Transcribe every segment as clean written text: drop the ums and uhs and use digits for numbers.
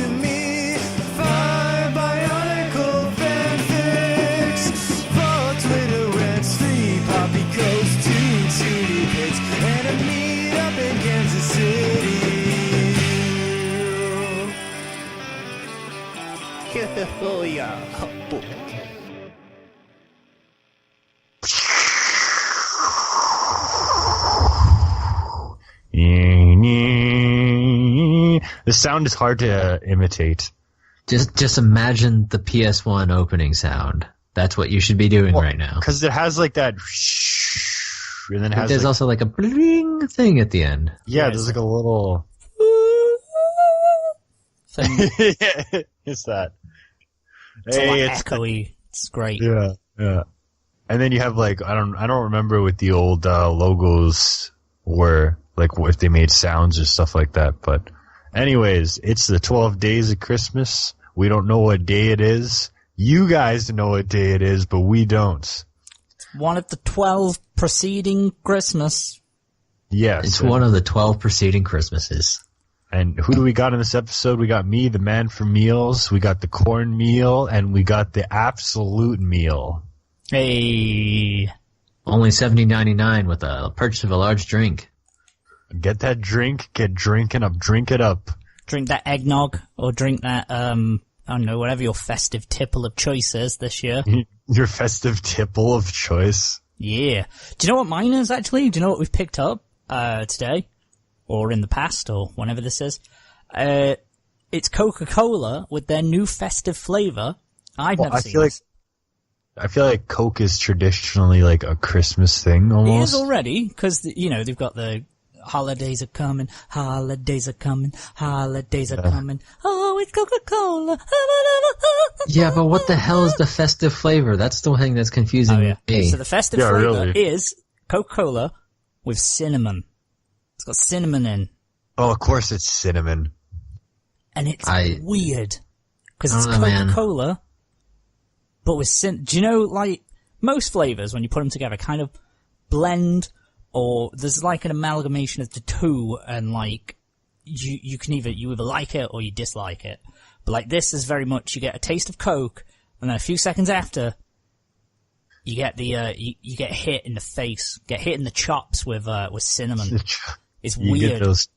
to me. 5 Bionicle fanfics, 4 Twitter rants, 3 Poppy Coast, 2 2D pics, and a meetup in Kansas City. Oh yeah. The sound is hard to imitate. Just imagine the PS1 opening sound. That's what you should be doing right now. Because it has like that, and then it has there's also like a bling thing at the end. Yeah, there's like a little thing. Yeah, it's that. It's a lot echoey. It's great. Yeah. And then you have like I don't remember what the old logos were, like if they made sounds or stuff like that. But anyways, it's the 12 days of Christmas. We don't know what day it is. You guys know what day it is, but we don't. It's one of the 12 preceding Christmas. Yes. It's one of the 12 preceding Christmases. And who do we got in this episode? We got me, the man for meals. We got the corn meal, and we got the absolute meal. Hey. Only $70.99 with a purchase of a large drink. Get that drink. Get drinking up. Drink it up. Drink that eggnog, or drink that, I don't know, whatever your festive tipple of choice is this year. Your festive tipple of choice. Yeah. Do you know what mine is, actually? Do you know what we've picked up today? Or in the past, or whenever this is? It's Coca-Cola with their new festive flavor. I've never seen this. I feel like Coke is traditionally like a Christmas thing, almost. It is already, because, they've got the holidays are coming, holidays are coming, holidays are coming. Oh, it's Coca-Cola. Yeah, but what the hell is the festive flavor? That's the thing that's confusing me. So the festive flavor is Coca-Cola with cinnamon. It's got cinnamon in. Oh, of course it's cinnamon. And it's weird. Because it's Coca-Cola, but with do you know, like, most flavors, when you put them together, kind of blend, or there's like an amalgamation of the two, and like, you either like it or you dislike it. But like this is very much, you get a taste of Coke, and then a few seconds after, you get the, you get hit in the face, get hit in the chops with cinnamon. It's weird. You get those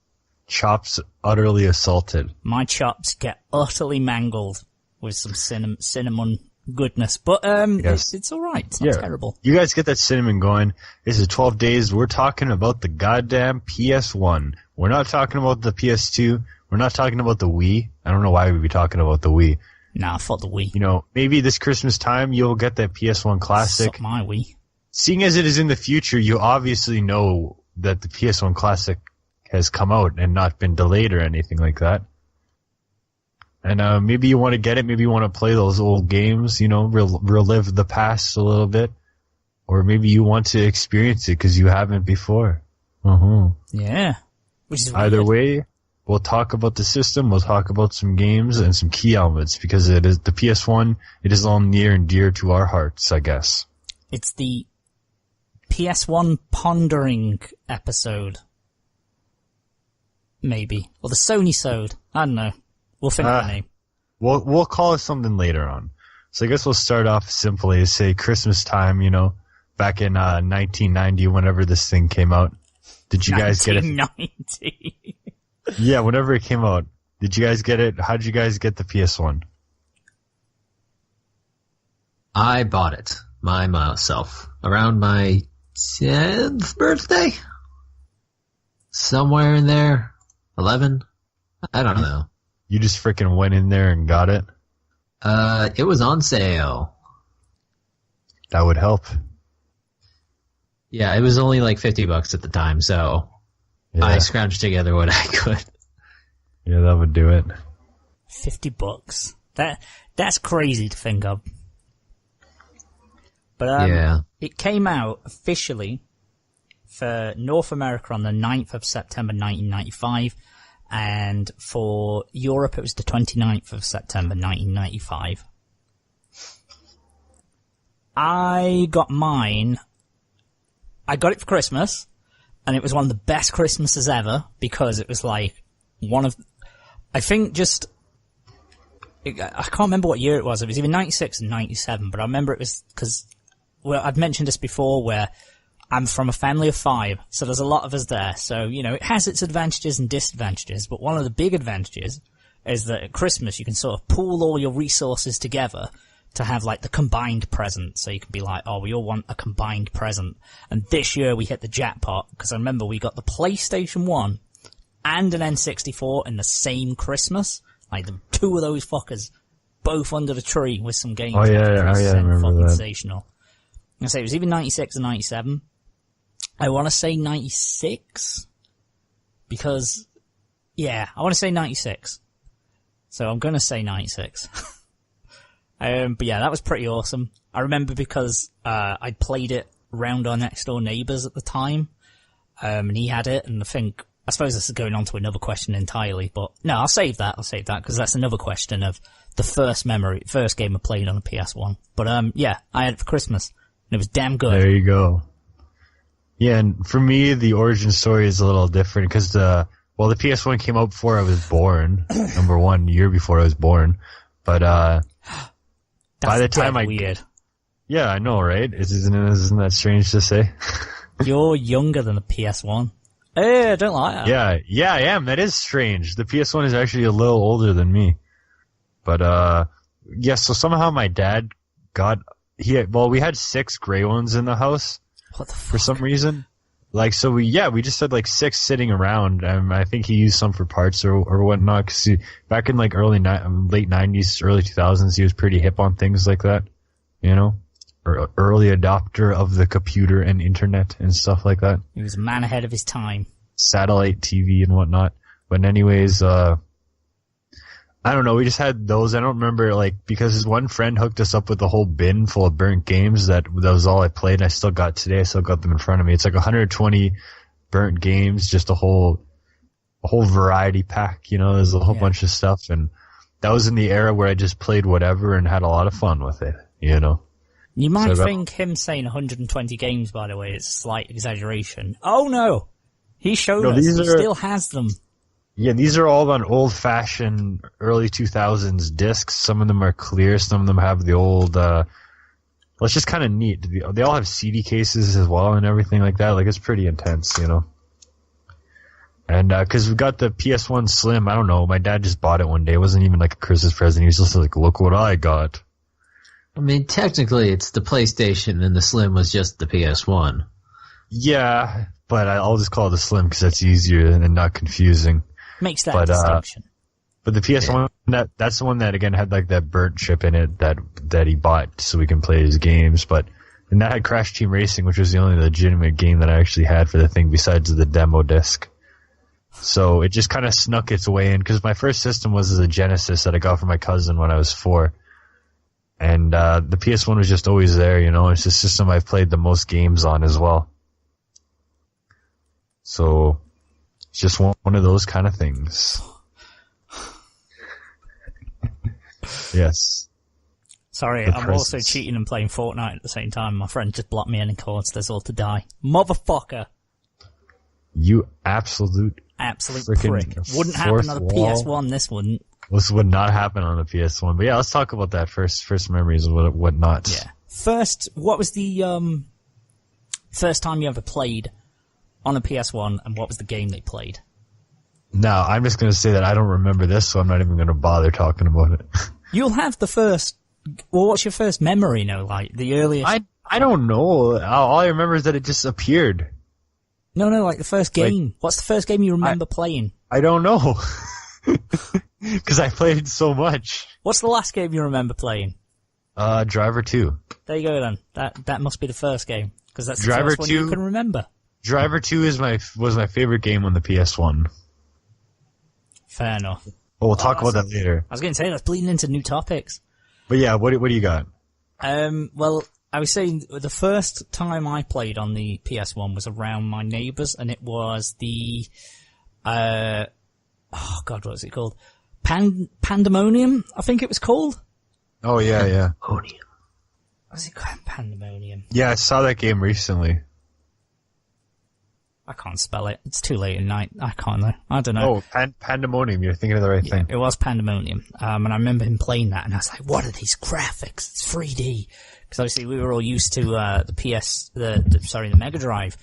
chops utterly assaulted. My chops get utterly mangled with some cinnamon goodness. But it's alright. It's not terrible. You guys get that cinnamon going. This is 12 days. We're talking about the goddamn PS1. We're not talking about the PS2. We're not talking about the Wii. I don't know why we'd be talking about the Wii. Nah, fuck the Wii. Maybe this Christmas time you'll get that PS1 Classic. Suck my Wii. Seeing as it is in the future, you obviously know that the PS1 Classic has come out and not been delayed or anything like that. And maybe you want to get it, maybe you want to play those old games, relive the past a little bit. Or maybe you want to experience it because you haven't before. Yeah. Which is Either way, we'll talk about the system, we'll talk about some games and some key elements, because it is the PS1, it is all near and dear to our hearts, I guess. It's the PS1 Pondering episode. Maybe. Or the Sony-sode. I don't know. We'll figure out the name. We'll call it something later on. So I guess we'll start off simply, say Christmas time, back in 1990, whenever this thing came out. Did you guys get it? 1990. Yeah, whenever it came out. Did you guys get it? How did you guys get the PS1? I bought it myself around my 10th birthday. Somewhere in there. 11? I don't know. You just freaking went in there and got it? It was on sale. That would help. Yeah, it was only like $50 at the time, so I scrounged together what I could. Yeah, that would do it. $50. That's crazy to think of. But it came out officially for North America on the 9th of September 1995, and for Europe it was the 29th of September 1995. I got it for Christmas, and it was one of the best Christmases ever, because it was like I think just I can't remember what year it was. It was either 96 and 97, but I remember it was because, well, I've mentioned this before where I'm from a family of 5, so there's a lot of us there. So, you know, it has its advantages and disadvantages, but one of the big advantages is that at Christmas you can sort of pool all your resources together to have like the combined present. So you can be like, oh, we all want a combined present. And this year we hit the jackpot because I remember we got the PlayStation 1 and an N64 in the same Christmas. Like the 2 of those fuckers both under the tree with some games. Oh yeah, I remember fucking that. sensational. I say it was either 96 or 97. I want to say 96 because, yeah, I want to say 96. So I'm going to say 96. But yeah, that was pretty awesome. I remember because I played it round our next door neighbours at the time, and he had it, and I suppose this is going on to another question entirely, but no, I'll save that because that's another question of the first game I played on a PS1. But yeah, I had it for Christmas, and it was damn good. There you go. Yeah, and for me, the origin story is a little different because the PS1 came out before I was born. Number one, year before I was born. But by the time weird. Yeah, I know, right? Isn't that strange to say? You're younger than the PS1. Hey, I don't like that. Yeah, I am. That is strange. The PS1 is actually a little older than me. But yeah, so somehow my dad we had 6 gray ones in the house. What the fuck? For some reason. Like, so we just had like 6 sitting around. I think he used some for parts or whatnot. Cause back in like late 90s, early 2000s, he was pretty hip on things like that, you know, or early adopter of the computer and internet and stuff like that. He was a man ahead of his time. Satellite TV and whatnot. But anyways, I don't know, we just had those. I don't remember, like, because his one friend hooked us up with a whole bin full of burnt games that was all I played, and I still got today. I still got them in front of me. It's like 120 burnt games, just a whole variety pack, you know, there's a whole bunch of stuff, and that was in the era where I just played whatever and had a lot of fun with it, you know. You might think him saying 120 games, by the way, is a slight exaggeration. Oh no! He showed us, he still has them. Yeah, these are all on old-fashioned early 2000s discs. Some of them are clear. Some of them have the old, well, it's just kind of neat. They all have CD cases as well and everything like that. Like, it's pretty intense, you know. And, cause we got the PS1 Slim, I don't know, my dad just bought it one day. It wasn't even like a Christmas present. He was just like, look what I got. I mean, technically it's the PlayStation and the Slim was just the PS1. Yeah, but I'll just call it the Slim because that's easier and not confusing. Makes that distinction. But the PS1, that's the one that again had like that burnt chip in it that he bought so we can play his games. And that had Crash Team Racing, which was the only legitimate game that I actually had for the thing besides the demo disc. So it just kind of snuck its way in because my first system was a Genesis that I got from my cousin when I was 4. And the PS1 was just always there, you know. It's the system I've played the most games on as well. So it's just one of those kind of things. Yes. Sorry, I'm also cheating and playing Fortnite at the same time. My friend just blocked me in and caused us all to die. Motherfucker! You absolute prick. Wouldn't happen on the PS1, this wouldn't. This would not happen on the PS1. But yeah, let's talk about that first memories and whatnot. Yeah. First, what was the first time you ever played on a PS1, and what was the game they played? Now, I'm just going to say that I don't remember this, so I'm not even going to bother talking about it. You'll have the first... Well, what's your first memory, like, the earliest... I don't know. All I remember is that it just appeared. No, like, the first game. Like, what's the first game you remember playing? I don't know. Because I played so much. What's the last game you remember playing? Driver 2. There you go, then. That must be the first game. Because that's the Driver first one 2, you can remember. Driver 2 was my favorite game on the PS1. Fair enough. Well, we'll talk about that later. I was going to say, that's bleeding into new topics. But yeah, what do you got? Well, I was saying the first time I played on the PS1 was around my neighbours, and it was the, oh god, what was it called? Pandemonium, I think it was called. Oh yeah. What was it called? Pandemonium. Yeah, I saw that game recently. I can't spell it. It's too late at night. I can't know. I don't know. Oh, Pandemonium. You're thinking of the right thing. It was Pandemonium. And I remember him playing that, and I was like, what are these graphics? It's 3D. Because obviously we were all used to the Mega Drive.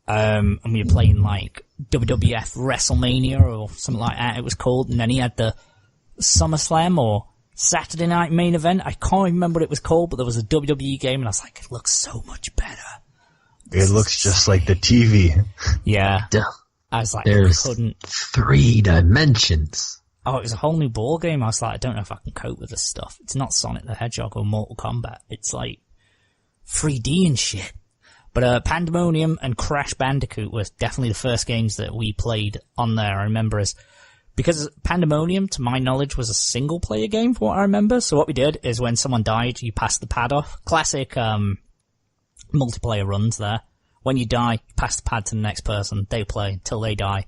And we were playing like WWF WrestleMania or something like that it was called. And then he had the SummerSlam or Saturday Night Main Event. I can't remember what it was called, but there was a WWE game, and I was like, it looks so much better. It looks just like the TV. Yeah. Duh. I was like, There's I couldn't. 3 dimensions. Oh, it was a whole new ball game. I was like, I don't know if I can cope with this stuff. It's not Sonic the Hedgehog or Mortal Kombat. It's like 3D and shit. But Pandemonium and Crash Bandicoot was definitely the first games that we played on there. I remember because Pandemonium, to my knowledge, was a single player game from what I remember. So what we did is when someone died, you passed the pad off. Classic multiplayer runs there. When you die, you pass the pad to the next person, they play till they die,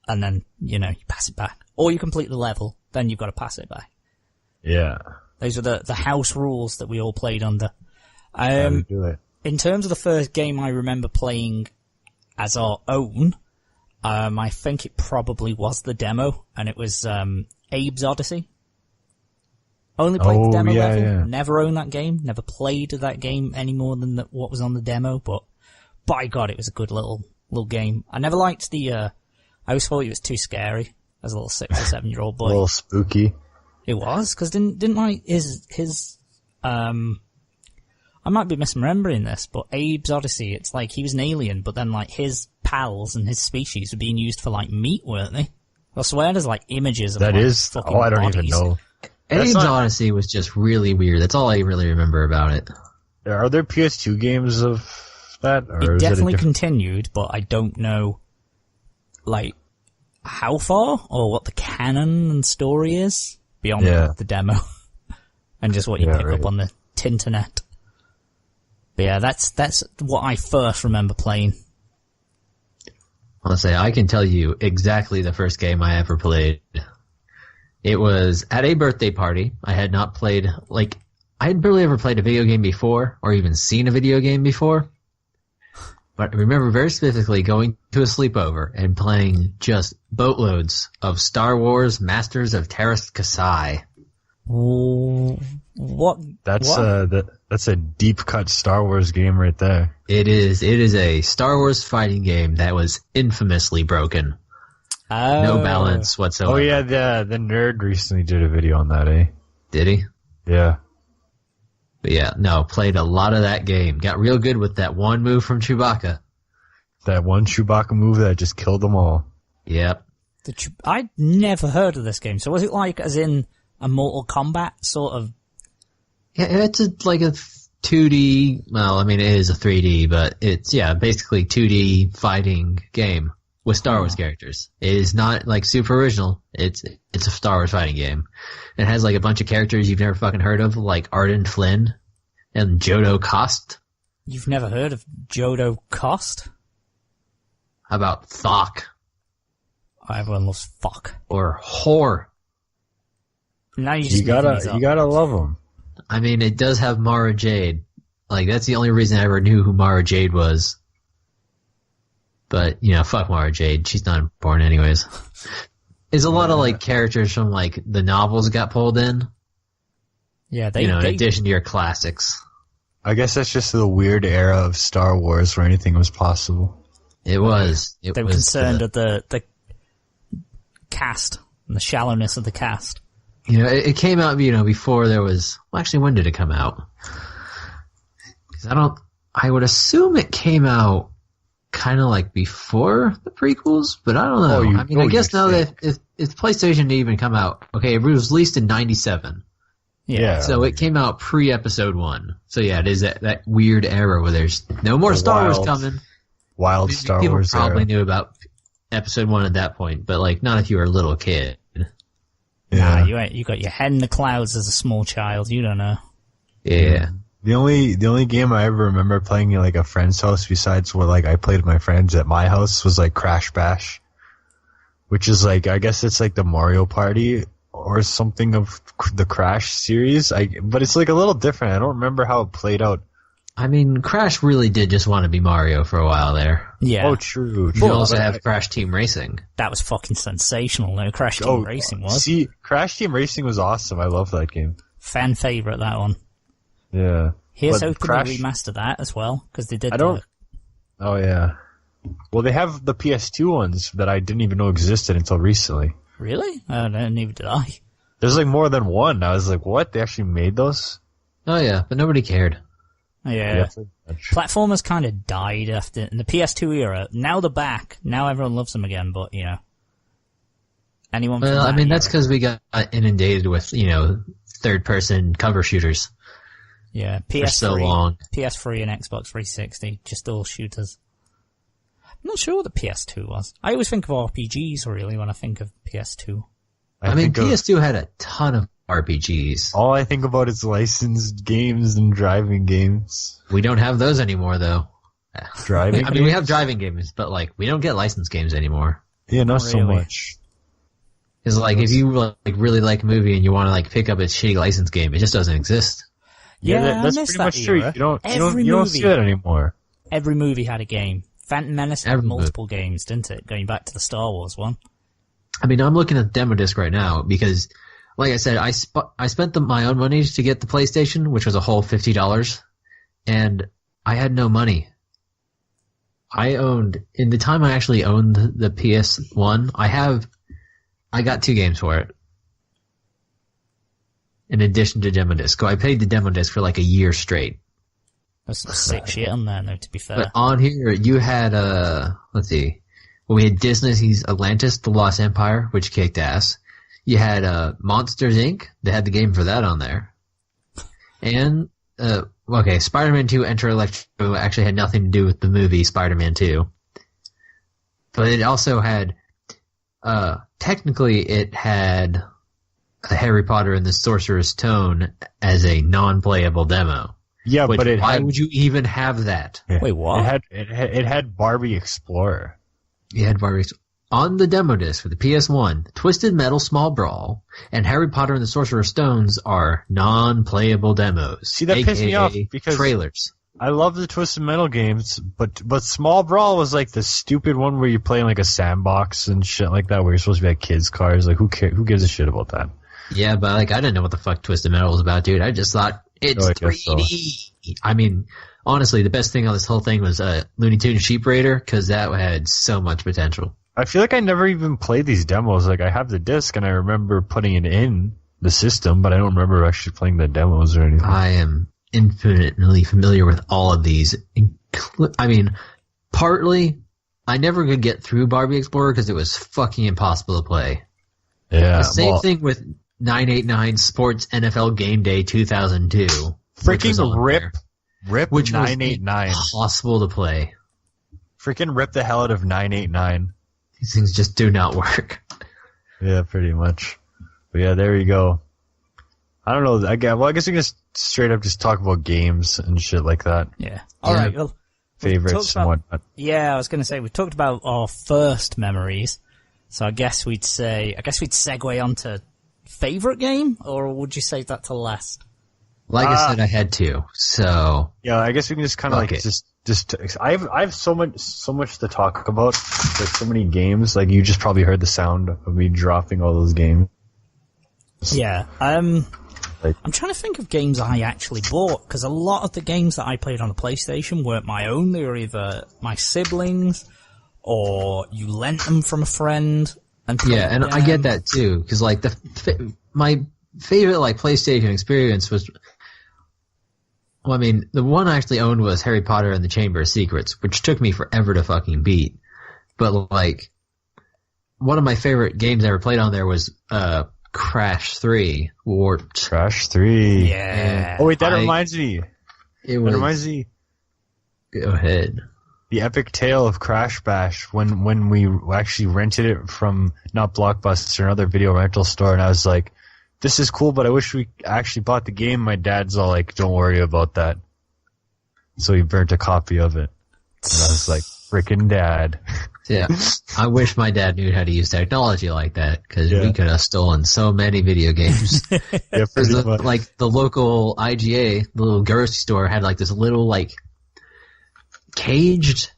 and then, you pass it back. Or you complete the level, then you've got to pass it back. Yeah. Those are the house rules that we all played under. Do it. In terms of the first game I remember playing as our own, I think it probably was the demo, and it was Abe's Odyssey. Only played the demo level, never owned that game, never played that game any more than what was on the demo, but by God, it was a good little game. I never liked I always thought it was too scary as a little 6 or 7-year-old boy. A little spooky. It was, because didn't like his I might be misremembering this, but Abe's Odyssey, it's like he was an alien, but then like his pals and his species were being used for like meat, weren't they? I swear there's like images of that like, is. fucking I don't bodies. even know. Abe's Odyssey was just really weird. That's all I really remember about it. Are there PS2 games of that? Or It definitely is it continued, but I don't know, like, how far or what the canon and story is beyond the demo and just what you pick up on the Tinternet. But yeah, that's what I first remember playing. I'll say I can tell you exactly the first game I ever played. It was at a birthday party. I had not played, I had barely ever played a video game before, or even seen a video game before. But I remember very specifically going to a sleepover and playing just boatloads of Star Wars Masters of Terras Kasai. What? That's a deep cut Star Wars game right there. It is a Star Wars fighting game that was infamously broken. No balance whatsoever. Oh yeah, the nerd recently did a video on that, eh? Did he? Yeah. But yeah, no, played a lot of that game. Got real good with that one move from Chewbacca. That one Chewbacca move that just killed them all. Yep. I'd never heard of this game. So was it like as in a Mortal Kombat sort of? Yeah, it's like a 2D, well, I mean it is a 3D, but it's, basically 2D fighting game with Star Wars characters. It is not like super original. It's a Star Wars fighting game. It has like a bunch of characters you've never fucking heard of, like Arden Flynn and Jodo Kost. You've never heard of Jodo Kost? How about Thok? Everyone loves fuck. Or Whore. Now you gotta love them. I mean, it does have Mara Jade. Like, that's the only reason I ever knew who Mara Jade was. But, fuck Mara Jade. She's not important anyways. There's a lot of, like, characters from, like, the novels got pulled in. Yeah, in addition to your classics. I guess that's just the weird era of Star Wars where anything was possible. It was. They were concerned at the cast and the shallowness of the cast. It came out, before there was... Well, actually, when did it come out? Because I would assume it came out kind of like before the prequels, but I don't know. I guess now that if PlayStation didn't even come out... Okay, it was released in 97. Yeah. So it came out pre-Episode 1. So yeah, it is that weird era where there's no more Star Wars coming. Wild Star Wars People probably era. knew about Episode 1 at that point, but like not if you were a little kid. Yeah. Nah, you got your head in the clouds as a small child. You don't know. Yeah. The only game I ever remember playing at like a friend's house besides what like I played with my friends at my house was like Crash Bash, which is like I guess it's like the Mario Party or something of the Crash series. But it's like a little different. I don't remember how it played out I mean, Crash really did just want to be Mario for a while there. Yeah. Oh, true. You also have Crash Team Racing. That was fucking sensational, though. Crash Team Racing was. See, Crash Team Racing was awesome. I love that game. Fan favorite, that one. Yeah. Here's hoping they remaster that as well, because they did. Oh yeah. Well, they have the PS2 ones that I didn't even know existed until recently. Really? Oh, no, neither did I. There's like more than one. I was like, what? They actually made those? Oh yeah, but nobody cared. Yeah. Platformers kind of died after in the PS2 era. Now they're back. Now everyone loves them again, but you know. Anyone from Well, I mean, that's era. because we got inundated with, you know, third-person cover shooters. Yeah, PS3, for so long. PS3 and Xbox 360, just all shooters. I'm not sure what the PS2 was. I always think of RPGs, really, when I think of PS2. I mean, PS2 had a ton of RPGs. All I think about is licensed games and driving games. We don't have those ananymore, though. Driving I mean, we have driving games, but, like, we don't get licensed games anymore. Yeah, not so really. much. Because, like, if you, like, really like a movie and you want to, like, pick up a shitty license game, it just doesn't exist. Yeah, that's I miss pretty that much true. era. You don't see that anymore. Every movie had a game. Phantom Menace had multiple games, didn't it? Going back to the Star Wars one. I mean, I'm looking at the demo disc right now because, like I said, I spent my own money to get the PlayStation, which was a whole $50, and I had no money. In the time I actually owned the PS1, I got 2 games for it. In addition to demo disc. So I paid the demo disc for like a year straight. There's some sick shit on there, though, to be fair. But on here, you had, let's see. Well, we had Disney's Atlantis, The Lost Empire, which kicked ass. You had, Monsters, Inc. They had the game for that on there. And, okay, Spider-Man 2 Enter Electro actually had nothing to do with the movie Spider-Man 2. But it also had, technically it had Harry Potter and the Sorcerer's Stone as a non-playable demo. Yeah, but why would you even have that? Yeah, Wait, what? It had Barbie Explorer. You had Barbie on the demo disc for the PS1. Twisted Metal Small Brawl and Harry Potter and the Sorcerer's Stones are non-playable demos. See, that pissed me off because trailers. I love the Twisted Metal games, but Small Brawl was like the stupid one where you play in like a sandbox and shit like that, where you're supposed to be like kids' cars. Like, who gives a shit about that? Yeah, but like I didn't know what the fuck Twisted Metal was about, dude. I just thought it's 3D. So. I mean, honestly, the best thing on this whole thing was Looney Tunes Sheep Raider, because that had so much potential. I feel like I never even played these demos. Like, I have the disc and I remember putting it in the system, but I don't remember actually playing the demos or anything. I am infinitely familiar with all of these. I mean, partly, I never could get through Barbie Explorer because it was fucking impossible to play. Yeah. The same thing with 989 Sports NFL Game Day 2002. Freaking rip which 989. Was impossible to play. Freaking rip the hell out of 989. These things just do not work. Yeah, pretty much. But yeah, there you go. I don't know. I guess we can just straight up just talk about games and shit like that. Yeah. All right. Well, favorites and whatnot. Yeah, I was going to say, we talked about our first memories. So I guess we'd segue onto favorite game, or would you save that to last? Like I said, I had to. So yeah, I guess we can just kind of like just. I have so much to talk about. Like so many games. Like you just probably heard the sound of me dropping all those games. Yeah. I'm trying to think of games I actually bought, because a lot of the games that I played on the PlayStation weren't my own. They were either my siblings, or you lent them from a friend. And and I get that too, because like my favorite like PlayStation experience was, well, I mean, the one I actually owned was Harry Potter and the Chamber of Secrets, which took me forever to fucking beat. But like, one of my favorite games I ever played on there was Crash 3 Warped. Crash 3. Yeah. Oh wait, that reminds me. Reminds me. Go ahead. The epic tale of Crash Bash when we actually rented it from not Blockbuster, another video rental store, and I was like, this is cool, but I wish we actually bought the game. My dad's all like, don't worry about that. So he burnt a copy of it. And I was like, Frickin' dad. Yeah, I wish my dad knew how to use technology like that, because we could have stolen so many video games. Yeah, pretty much. Like the local IGA, the little grocery store, had like this little like caged.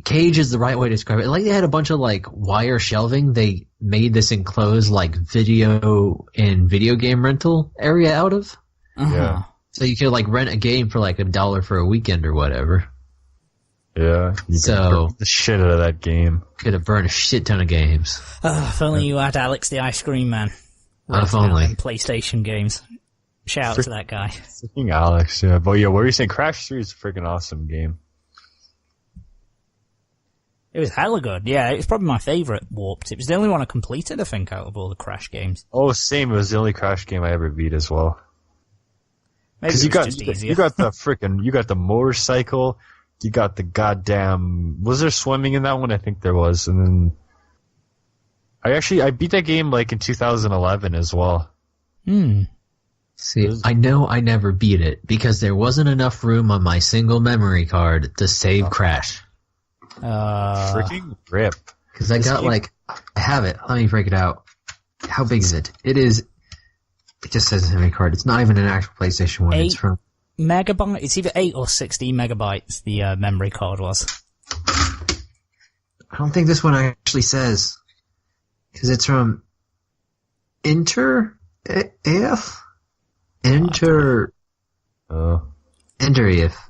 Cage is the right way to describe it. Like they had a bunch of like wire shelving. They made this enclosed like video and video game rental area out of. Yeah. So you could like rent a game for like $1 for a weekend or whatever. Yeah. You So the shit out of that game. Could have burned a shit ton of games. If only you had Alex the Ice Cream Man. If only. PlayStation games. Shout out to that guy. Freaking Alex, yeah. But yeah, what were you saying? Crash 3 is a freaking awesome game. It was hella good. Yeah, it was probably my favourite Warped. It was the only one I completed, I think, out of all the Crash games. Oh, same. It was the only Crash game I ever beat as well. Maybe it was just easier. You got you got the motorcycle, you got the goddamn, was there swimming in that one? I think there was. And then I beat that game like in 2011 as well. See, I know I never beat it because there wasn't enough room on my single memory card to save Crash. Freaking rip. Because I have it. Let me break it out. How big is it? It just says memory card. It's not even an actual PlayStation 1. 8 It's from megabytes. It's either 8 or 16 megabytes, the memory card was. I don't think this one actually says. Because it's from Interif? Interif.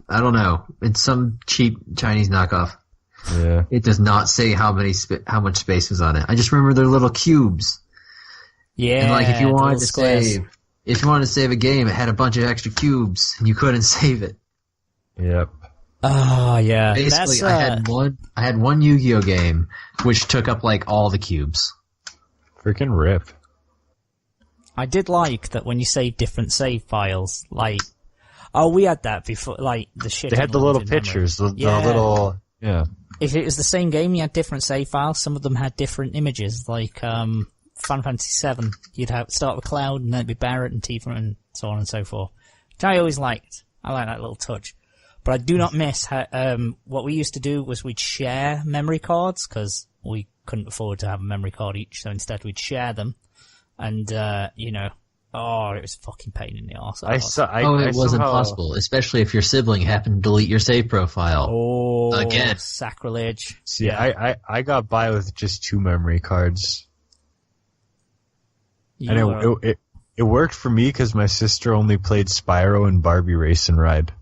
I don't know. It's some cheap Chinese knockoff. Yeah. It does not say how much space was on it. I just remember they're little cubes. Yeah. And like if you wanted to squares. save a game, it had a bunch of extra cubes and you couldn't save it. Yep. Oh yeah. Basically, I had one Yu-Gi-Oh game which took up like all the cubes. Freaking rip. I did like that when you save different save files, like, we had that before, like, the shit. They had the little pictures, the little, yeah. If it was the same game, you had different save files. Some of them had different images, like, Final Fantasy VII. You'd start with Cloud, and then it'd be Barret and Tifa, and so on and so forth. Which I always liked. I like that little touch. But I do not miss how, what we used to do was we'd share memory cards, because we couldn't afford to have a memory card each, so instead we'd share them. And, it was a fucking pain in the arse. It wasn't possible, especially if your sibling happened to delete your save profile. Oh, again. Sacrilege. See, yeah. I got by with just 2 memory cards. And it worked for me because my sister only played Spyro and Barbie Race and Ride.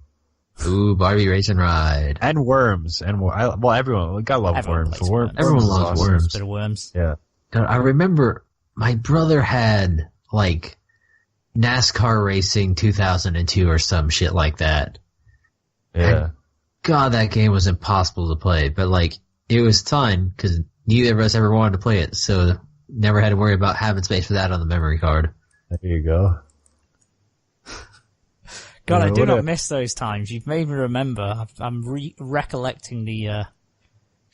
Ooh, Barbie Race and Ride. And Worms. And everyone, I love Worms. Everyone loves Worms. Bit of Worms. Yeah. God, I remember my brother had, like, NASCAR Racing 2002 or some shit like that. Yeah. And God, that game was impossible to play, but, like, it was fun because neither of us ever wanted to play it, so never had to worry about having space for that on the memory card. There you go. God, I do not miss those times. You've made me remember. I'm recollecting the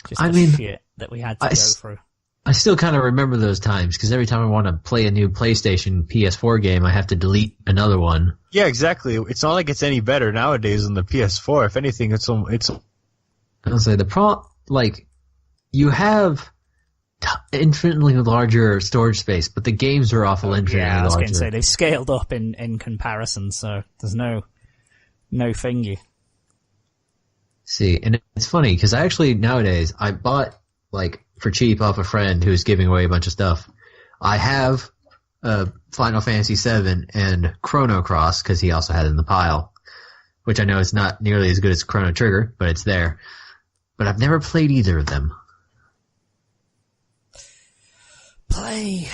shit that we had to go through. I still kind of remember those times because every time I want to play a new PlayStation PS4 game, I have to delete another one. Yeah, exactly. It's not like it's any better nowadays on the PS4. If anything, it's. I'll say the you have infinitely larger storage space, but the games are awful infinitely larger. Yeah, I was going to say they've scaled up in comparison, so there's no thingy. See, and it's funny because I actually nowadays I bought for cheap off a friend who's giving away a bunch of stuff. I have Final Fantasy VII and Chrono Cross because he also had it in the pile, which I know is not nearly as good as Chrono Trigger, but it's there. But I've never played either of them. Play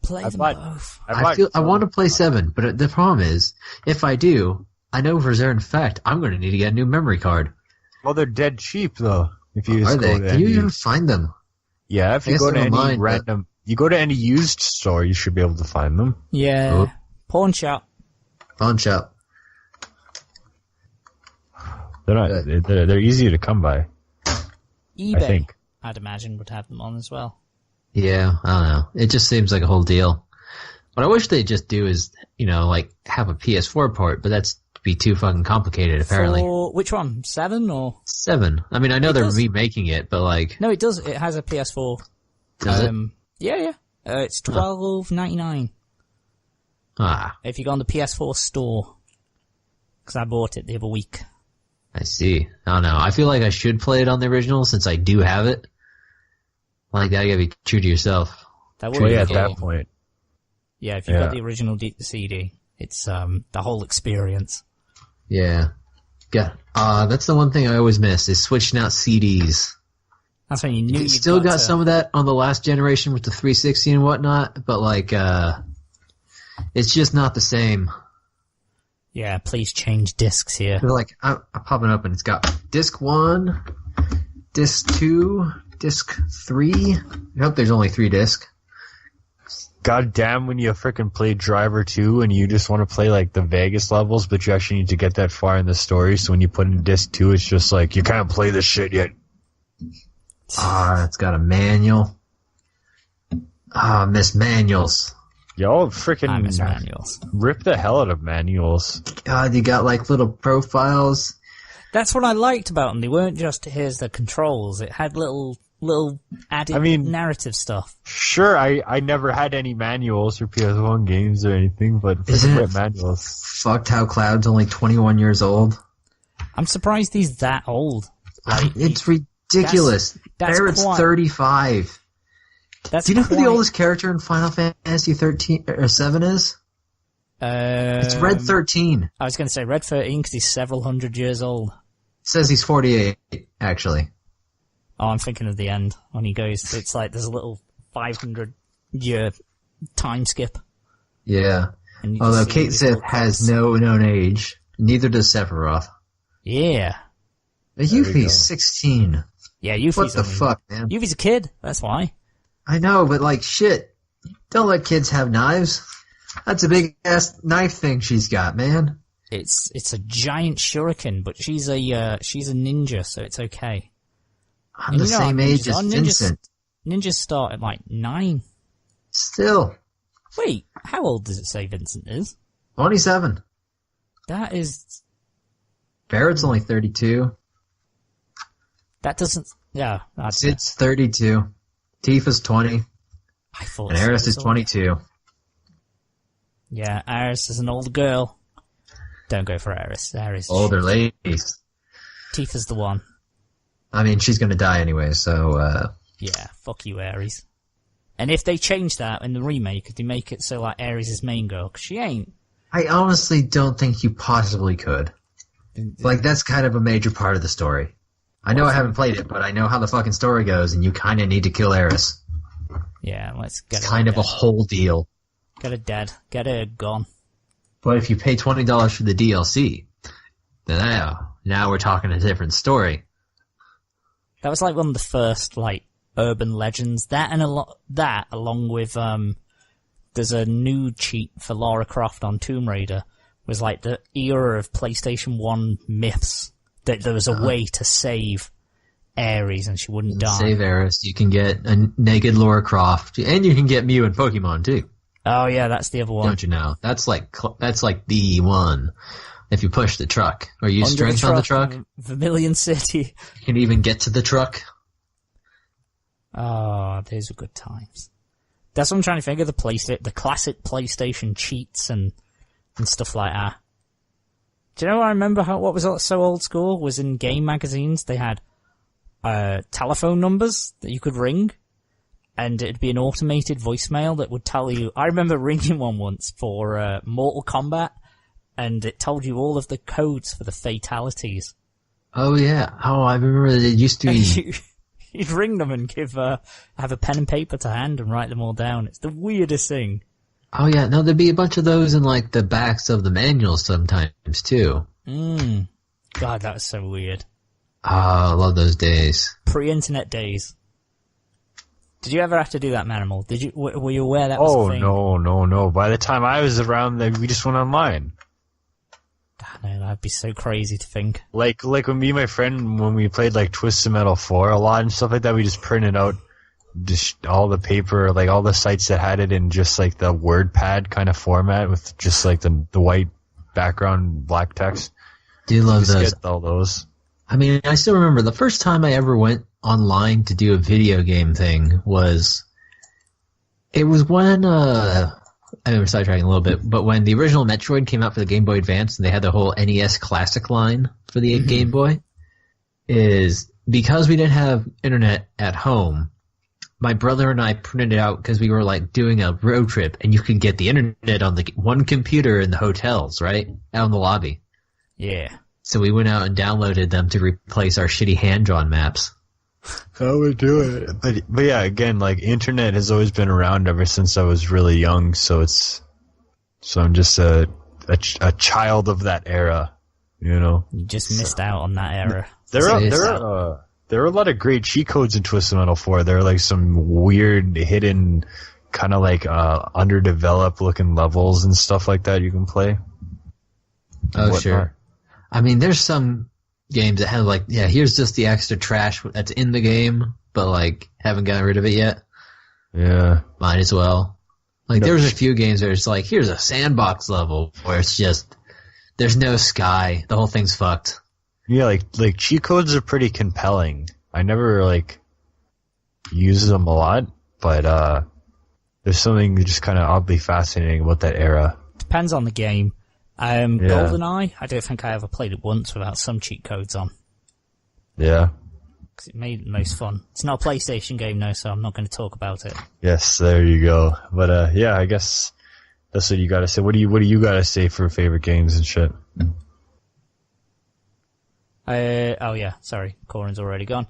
them both. I want to play 7, but the problem is, if I do, I know for certain fact I'm going to need to get a new memory card. Well, they're dead cheap though. If you Are they? Can you even find them? Yeah, if you go to any you go to any used store, you should be able to find them. Yeah. Oh. Pawn shop. They're not. They're easy to come by. eBay, I think. I'd imagine, would have them on as well. Yeah, I don't know. It just seems like a whole deal. What I wish they just do is, have a PS4 port, but that's be too fucking complicated, apparently. For which one? 7 or 7? I mean, I know they're remaking it, but like... No, it does. It has a PS4. Does it? Yeah. It's $12.99. Ah. If you go on the PS4 store. Because I bought it the other week. I see. I don't know. I feel like I should play it on the original since I do have it. Like, that, you gotta be true to yourself. That would be at cool. that point. Yeah, if you've got the original CD, it's the whole experience. Yeah. That's the one thing I always miss, is switching out CDs. That's when you knew you still got some of that on the last generation with the 360 and whatnot, but like, it's just not the same. Yeah, please change discs here. They're like, I'm popping up and it's got disc 1, disc 2, disc 3. I hope there's only 3 discs. God damn, when you frickin' play Driver 2 and you just want to play like the Vegas levels, but you actually need to get that far in the story, so when you put in disc 2, it's just like, you can't play this shit yet. It's got a manual. Miss manuals. Yo, frickin' I miss manuals. Rip the hell out of manuals. God, you got like little profiles. That's what I liked about them. They weren't just, here's the controls. It had little added narrative stuff. Sure, I never had any manuals for PS1 games or anything, but Isn't it manuals. Fucked how Cloud's only 21 years old? I'm surprised he's that old. Like, it's ridiculous. That's Barrett's quite, 35. Do you know who the oldest character in Final Fantasy 13 or 7 is? It's Red 13. I was going to say Red 13 because he's several hundred years old. It says he's 48, actually. Oh, I'm thinking of the end when he goes. It's like there's a little 500-year time skip. Yeah. Although Kate Sith has no known age, neither does Sephiroth. Yeah. But Yuffie's 16. Yeah, Yuffie's what the fuck, man? Yuffie's a kid. That's why. I know, but like shit. Don't let kids have knives. That's a big ass knife thing she's got, man. It's a giant shuriken, but she's a ninja, so it's okay. I'm the same age as Vincent. Ninjas start at like 9. Still. Wait, how old does it say Vincent is? 27. That is... Barrett's only 32. That doesn't... Yeah. Sid's 32. Tifa's 20. I thought and Aeris is 22. Yeah, Aeris is an old girl. Don't go for Aeris. Aeris. Older ladies. Tifa's the one. I mean, she's gonna die anyway, so, Yeah, fuck you, Aeris. And if they change that in the remake, could they make it so like Aeris is main girl? Because she ain't. I honestly don't think you possibly could. Like, that's kind of a major part of the story. I know I haven't played it, but I know how the fucking story goes, and you kinda need to kill Aeris. Yeah, let's get it's kind of a whole deal. Get her dead. Get her gone. But if you pay $20 for the DLC, then now we're talking a different story. That was like one of the first, like, urban legends. That and along with, there's a new cheat for Lara Croft on Tomb Raider, was like the era of PlayStation 1 myths. That there was a way to save Ares and she wouldn't die. Save Ares. You can get a naked Lara Croft, and you can get Mew in Pokemon too. Oh yeah, that's the other one. Don't you know? That's like the one. If you push the truck or use strength on the truck, Vermilion City. You can even get to the truck. Oh, those are good times. That's what I'm trying to think of, the classic PlayStation cheats and stuff like that. Do you know what I remember what was so old school was in game magazines they had telephone numbers that you could ring and it'd be an automated voicemail that would tell you. I remember ringing one once for Mortal Kombat and it told you all of the codes for the fatalities. Oh yeah. Oh, I remember that it used to be. You'd ring them and have a pen and paper to hand and write them all down. It's the weirdest thing. Oh yeah, no, there'd be a bunch of those in like the backs of the manuals sometimes too. God, that was so weird. I love those days. Pre-internet days. Did you ever have to do that, Manimal? Were you aware that was a thing? Oh, no. By the time I was around, we just went online. No, that'd be so crazy to think. Like when me and my friend, when we played like Twisted Metal 4 a lot and stuff like that, we just printed out just all the paper, like all the sites that had it in just like the WordPad kind of format with just like the white background black text. Do you love those? Get all those. I mean, I still remember the first time I ever went online to do a video game thing was when I know we're sidetracking a little bit, but when the original Metroid came out for the Game Boy Advance and they had the whole NES Classic line for the Game Boy, is because we didn't have internet at home, my brother and I printed it out because we were like doing a road trip and you could get the internet on the one computer in the hotels, right? Out in the lobby. Yeah. So we went out and downloaded them to replace our shitty hand-drawn maps. How would do it? But yeah, again, like internet has always been around ever since I was really young, so I'm just a child of that era, you know. You just missed out on that era. There are a lot of great cheat codes in Twisted Metal 4. There are like some weird hidden kind of like underdeveloped looking levels and stuff like that you can play. Oh, sure. I mean, there's some games that have like, yeah, here's just the extra trash that's in the game, but like haven't gotten rid of it yet. Yeah. Might as well. Like there's a few games where it's like, here's a sandbox level where it's just, there's no sky. The whole thing's fucked. Yeah, like cheat codes are pretty compelling. I never like use them a lot, but there's something just kind of oddly fascinating about that era. Depends on the game. GoldenEye, I don't think I ever played it once without some cheat codes on. Yeah. Because it made it the most fun. It's not a PlayStation game, no, so I'm not going to talk about it. Yes, there you go. But yeah, I guess that's what you gotta say. What do you gotta say for favorite games and shit? Oh yeah, sorry, Corin's already gone.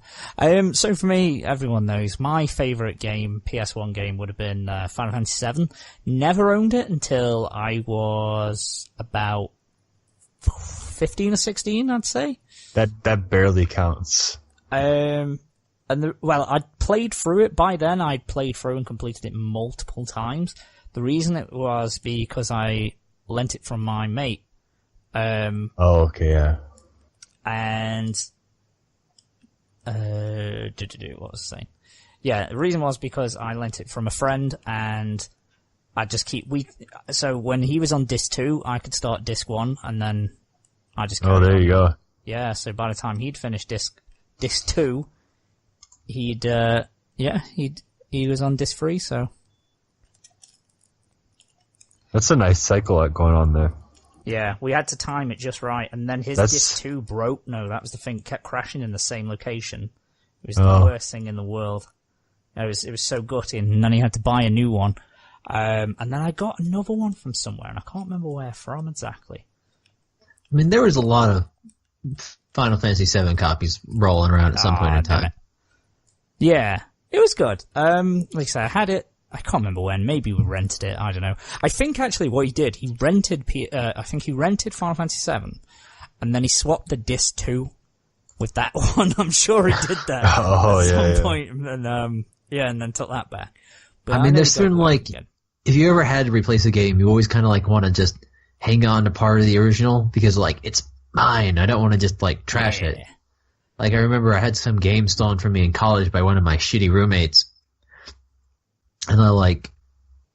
So for me, everyone knows my favourite game, PS1 game, would have been Final Fantasy VII. Never owned it until I was about 15 or 16, I'd say. That barely counts. I'd played through it by then. I'd played through and completed it multiple times. The reason it was because I lent it from my mate. Oh, okay, yeah. And what was I saying? Yeah, the reason was because I lent it from a friend, and I just so when he was on disc 2, I could start disc 1, and then I just oh, there you go. Yeah, so by the time he'd finished disc 2, he was on disc 3, so that's a nice cycle going on there. Yeah, we had to time it just right, and then his disc 2 broke. No, that was the thing. It kept crashing in the same location. It was the worst thing in the world. It was so gutting, and then he had to buy a new one. And then I got another one from somewhere, and I can't remember where from exactly. I mean, there was a lot of Final Fantasy VII copies rolling around at some point in time. Yeah, it was good. Like I said, I had it. I can't remember when. Maybe we rented it. I don't know. I think actually what he did, he rented Final Fantasy VII, and then he swapped the disc 2 with that one. I'm sure he did that at some point, and and then took that back. But I mean, there's certain like, if you ever had to replace a game, you always kind of like want to just hang on to part of the original because like it's mine. I don't want to just like trash it. Like I remember I had some game stolen from me in college by one of my shitty roommates. And I like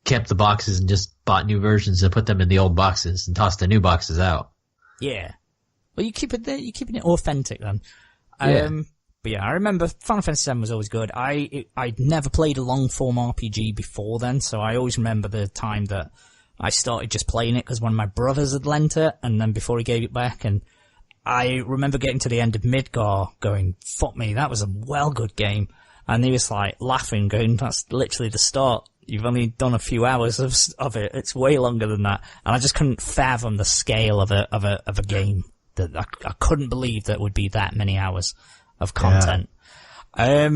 kept the boxes and just bought new versions and put them in the old boxes and tossed the new boxes out. Yeah. Well, you keep it there. You're keeping it authentic then. Yeah. But yeah, I remember Final Fantasy VII was always good. I'd never played a long form RPG before then, so I always remember the time that I started just playing it because one of my brothers had lent it, and then before he gave it back, and I remember getting to the end of Midgar going, fuck me, that was a well good game. And he was like laughing, going, that's literally the start. You've only done a few hours of it. It's way longer than that. And I just couldn't fathom the scale of a game. That I couldn't believe that would be that many hours of content. Yeah.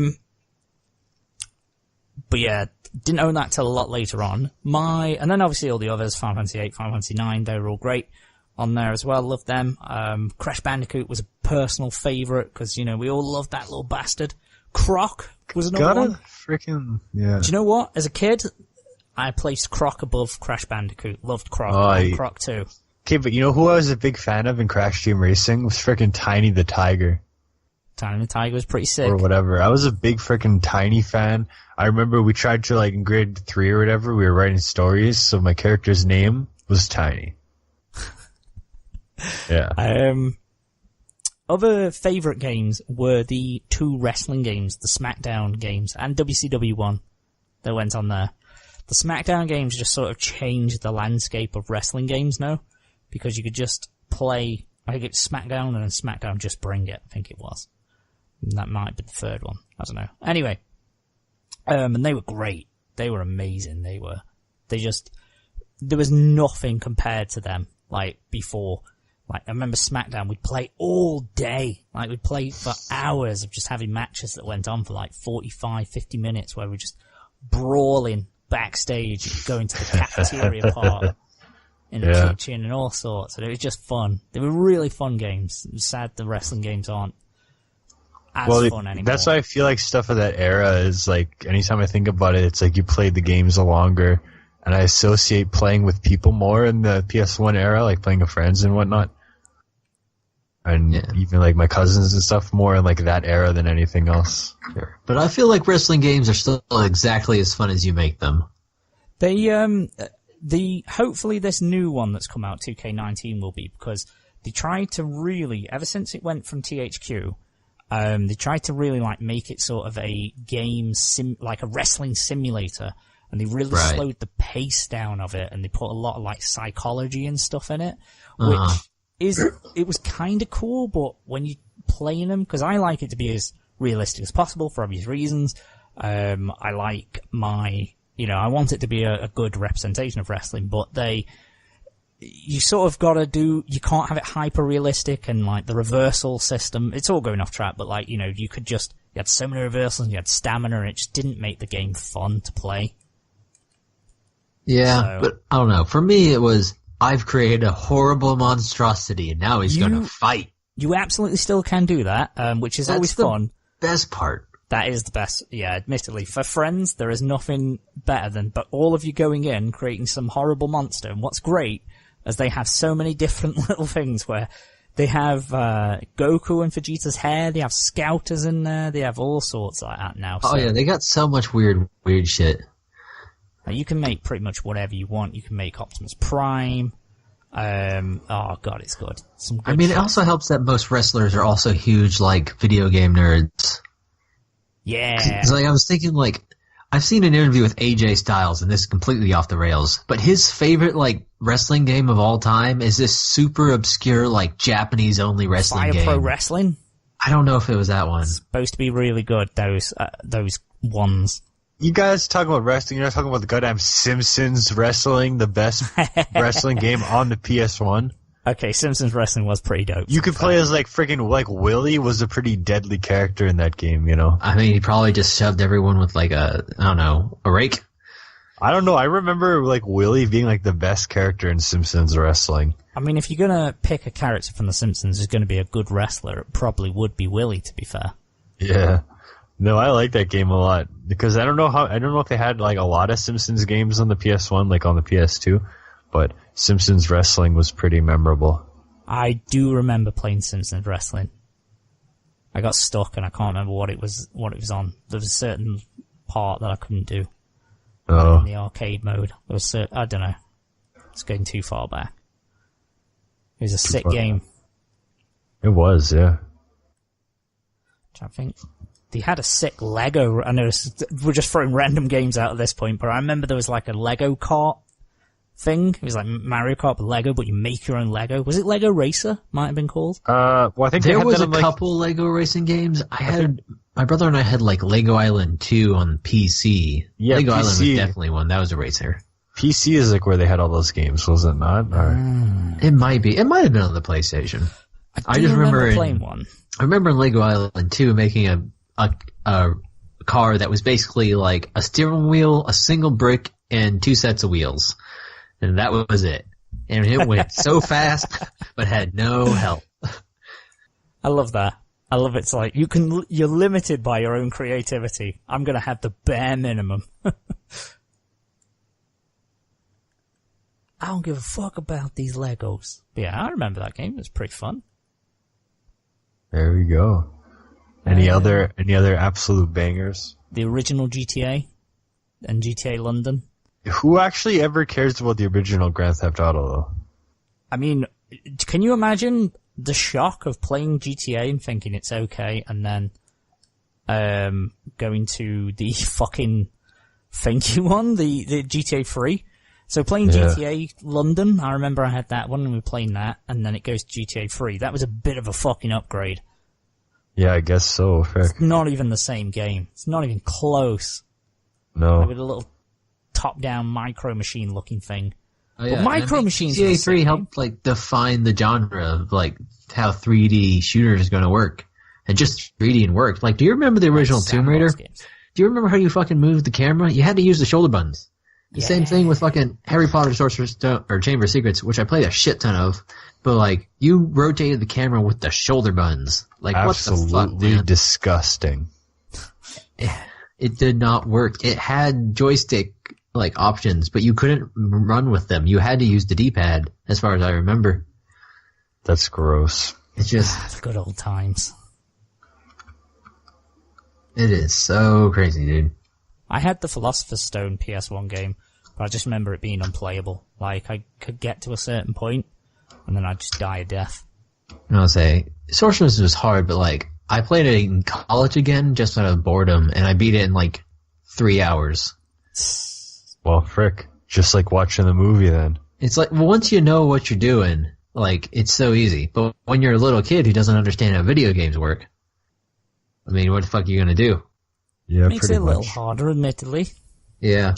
But yeah, didn't own that till a lot later on. And then obviously all the others, Final Fantasy VIII, Final Fantasy IX, they were all great on there as well. Loved them. Crash Bandicoot was a personal favourite because, you know, we all loved that little bastard. Croc was another one. Yeah. Do you know what? As a kid, I placed Croc above Crash Bandicoot. Loved Croc. And Croc too. Okay, but you know who I was a big fan of in Crash Team Racing? Was frickin' Tiny the Tiger. Tiny the Tiger was pretty sick. Or whatever. I was a big frickin' Tiny fan. I remember we tried to, like, in grade 3 or whatever, we were writing stories, so my character's name was Tiny. Yeah. Other favourite games were the 2 wrestling games, the SmackDown games and WCW one that went on there. The SmackDown games just sort of changed the landscape of wrestling games now, because you could just play, I think it's SmackDown and then SmackDown Just Bring It, I think it was. And that might be the third one, I don't know. Anyway, and they were great. They were amazing. There was nothing compared to them, like, before. Like, I remember SmackDown, we'd play all day. Like, we'd play for hours of just having matches that went on for like 45, 50 minutes where we're just brawling backstage, going to the cafeteria part in the kitchen and all sorts. And it was just fun. They were really fun games. It's sad the wrestling games aren't as fun anymore. That's why I feel like stuff of that era is like, anytime I think about it, it's like you played the games longer. And I associate playing with people more in the PS1 era, like playing with friends and whatnot. And even like my cousins and stuff more in like that era than anything else. Sure. But I feel like wrestling games are still exactly as fun as you make them. Hopefully this new one that's come out, 2K19, will be, because they tried to really, ever since it went from THQ, they tried to really like make it sort of a game like a wrestling simulator. And they really slowed the pace down of it, and they put a lot of like psychology and stuff in it, which it was kind of cool. But when you playing them, because I like it to be as realistic as possible for obvious reasons. I like I want it to be a good representation of wrestling, but you sort of gotta you can't have it hyper realistic and like the reversal system. It's all going off track, but like, you had so many reversals and you had stamina, and it just didn't make the game fun to play. Yeah, but I don't know. For me, it was, I've created a horrible monstrosity, and now he's going to fight. You absolutely still can do that, which is always fun. Best part. That is the best, yeah, admittedly. For friends, there is nothing better than, but all of you going in, creating some horrible monster. And what's great is they have so many different little things where they have Goku and Vegeta's hair, they have Scouters in there, they have all sorts like that now. Oh yeah, they got so much weird shit. You can make pretty much whatever you want. You can make Optimus Prime. Oh god, it's good. It also helps that most wrestlers are also huge, like, video game nerds. Yeah. It's like, I was thinking, like, I've seen an interview with AJ Styles, and this is completely off the rails, but his favorite, like, wrestling game of all time is this super obscure, like, Japanese-only wrestling game. Fire Pro Wrestling? I don't know if it was that one. It's supposed to be really good, those ones. You guys talking about wrestling, you're not talking about the goddamn Simpsons Wrestling, the best wrestling game on the PS1? Okay, Simpsons Wrestling was pretty dope. You could play as like freaking, like, Willie was a pretty deadly character in that game, you know? I mean, he probably just shoved everyone with like a rake? I don't know, I remember like Willie being like the best character in Simpsons Wrestling. I mean, if you're gonna pick a character from the Simpsons who's gonna be a good wrestler, it probably would be Willie, to be fair. Yeah. No, I like that game a lot because I don't know if they had like a lot of Simpsons games on the PS1, like on the PS2, but Simpsons Wrestling was pretty memorable. I do remember playing Simpsons Wrestling. I got stuck and I can't remember what it was on. There was a certain part that I couldn't do. Oh. In the arcade mode. There was I don't know. It's going too far back. It was a sick game. It was, yeah. I think they had a sick Lego. I know we're just throwing random games out at this point, but I remember there was like a Lego kart thing. It was like Mario Kart with Lego, but you make your own Lego. Was it Lego Racer? Might have been called. Well, I think there was a couple Lego racing games. My brother and I had like Lego Island 2 on PC. Yeah, Lego Island was definitely one. That was a racer. PC is like where they had all those games, was it not? It might be. It might have been on the PlayStation. I just remember playing one. I remember in Lego Island 2 making a car that was basically like a steering wheel, a single brick, and 2 sets of wheels. And that was it. And it went so fast, but had no help. I love that. I love it's like, you're limited by your own creativity. I'm gonna have the bare minimum. I don't give a fuck about these Legos. But yeah, I remember that game. It was pretty fun. There we go. Any other absolute bangers? The original GTA and GTA London. Who actually ever cares about the original Grand Theft Auto, though? I mean, can you imagine the shock of playing GTA and thinking it's okay, and then going to the fucking thank you one, the GTA 3. So playing GTA London, I remember I had that one and we were playing that, and then it goes to GTA 3. That was a bit of a fucking upgrade. Yeah, I guess so. Fair. It's not even the same game. It's not even close. No. With a little top-down micro machine looking thing. Oh, yeah. But micro machines. GTA 3 helped like define the genre of like how 3D shooters is going to work, and just 3D and work. Like, do you remember the original Tomb Raider? Games. Do you remember how you fucking moved the camera? You had to use the shoulder buttons. The same thing with fucking Harry Potter Sorcerer's Stone, or Chamber of Secrets, which I played a shit ton of. But like, you rotated the camera with the shoulder buttons. Like, absolutely what the fuck, man? Disgusting. It did not work. It had joystick like options, but you couldn't run with them. You had to use the D-pad, as far as I remember. That's gross. It's just good old times. It is so crazy, dude. I had the Philosopher's Stone PS1 game, but I just remember it being unplayable. Like, I could get to a certain point, and then I'd just die a death. I'll say, Sorcerer's was hard, but like, I played it in college again just out of boredom, and I beat it in like 3 hours. Well, frick. Just like watching the movie then. It's like, well, once you know what you're doing, like, it's so easy. But when you're a little kid who doesn't understand how video games work, I mean, what the fuck are you gonna do? Yeah, Makes pretty it a little much. harder, admittedly. Yeah.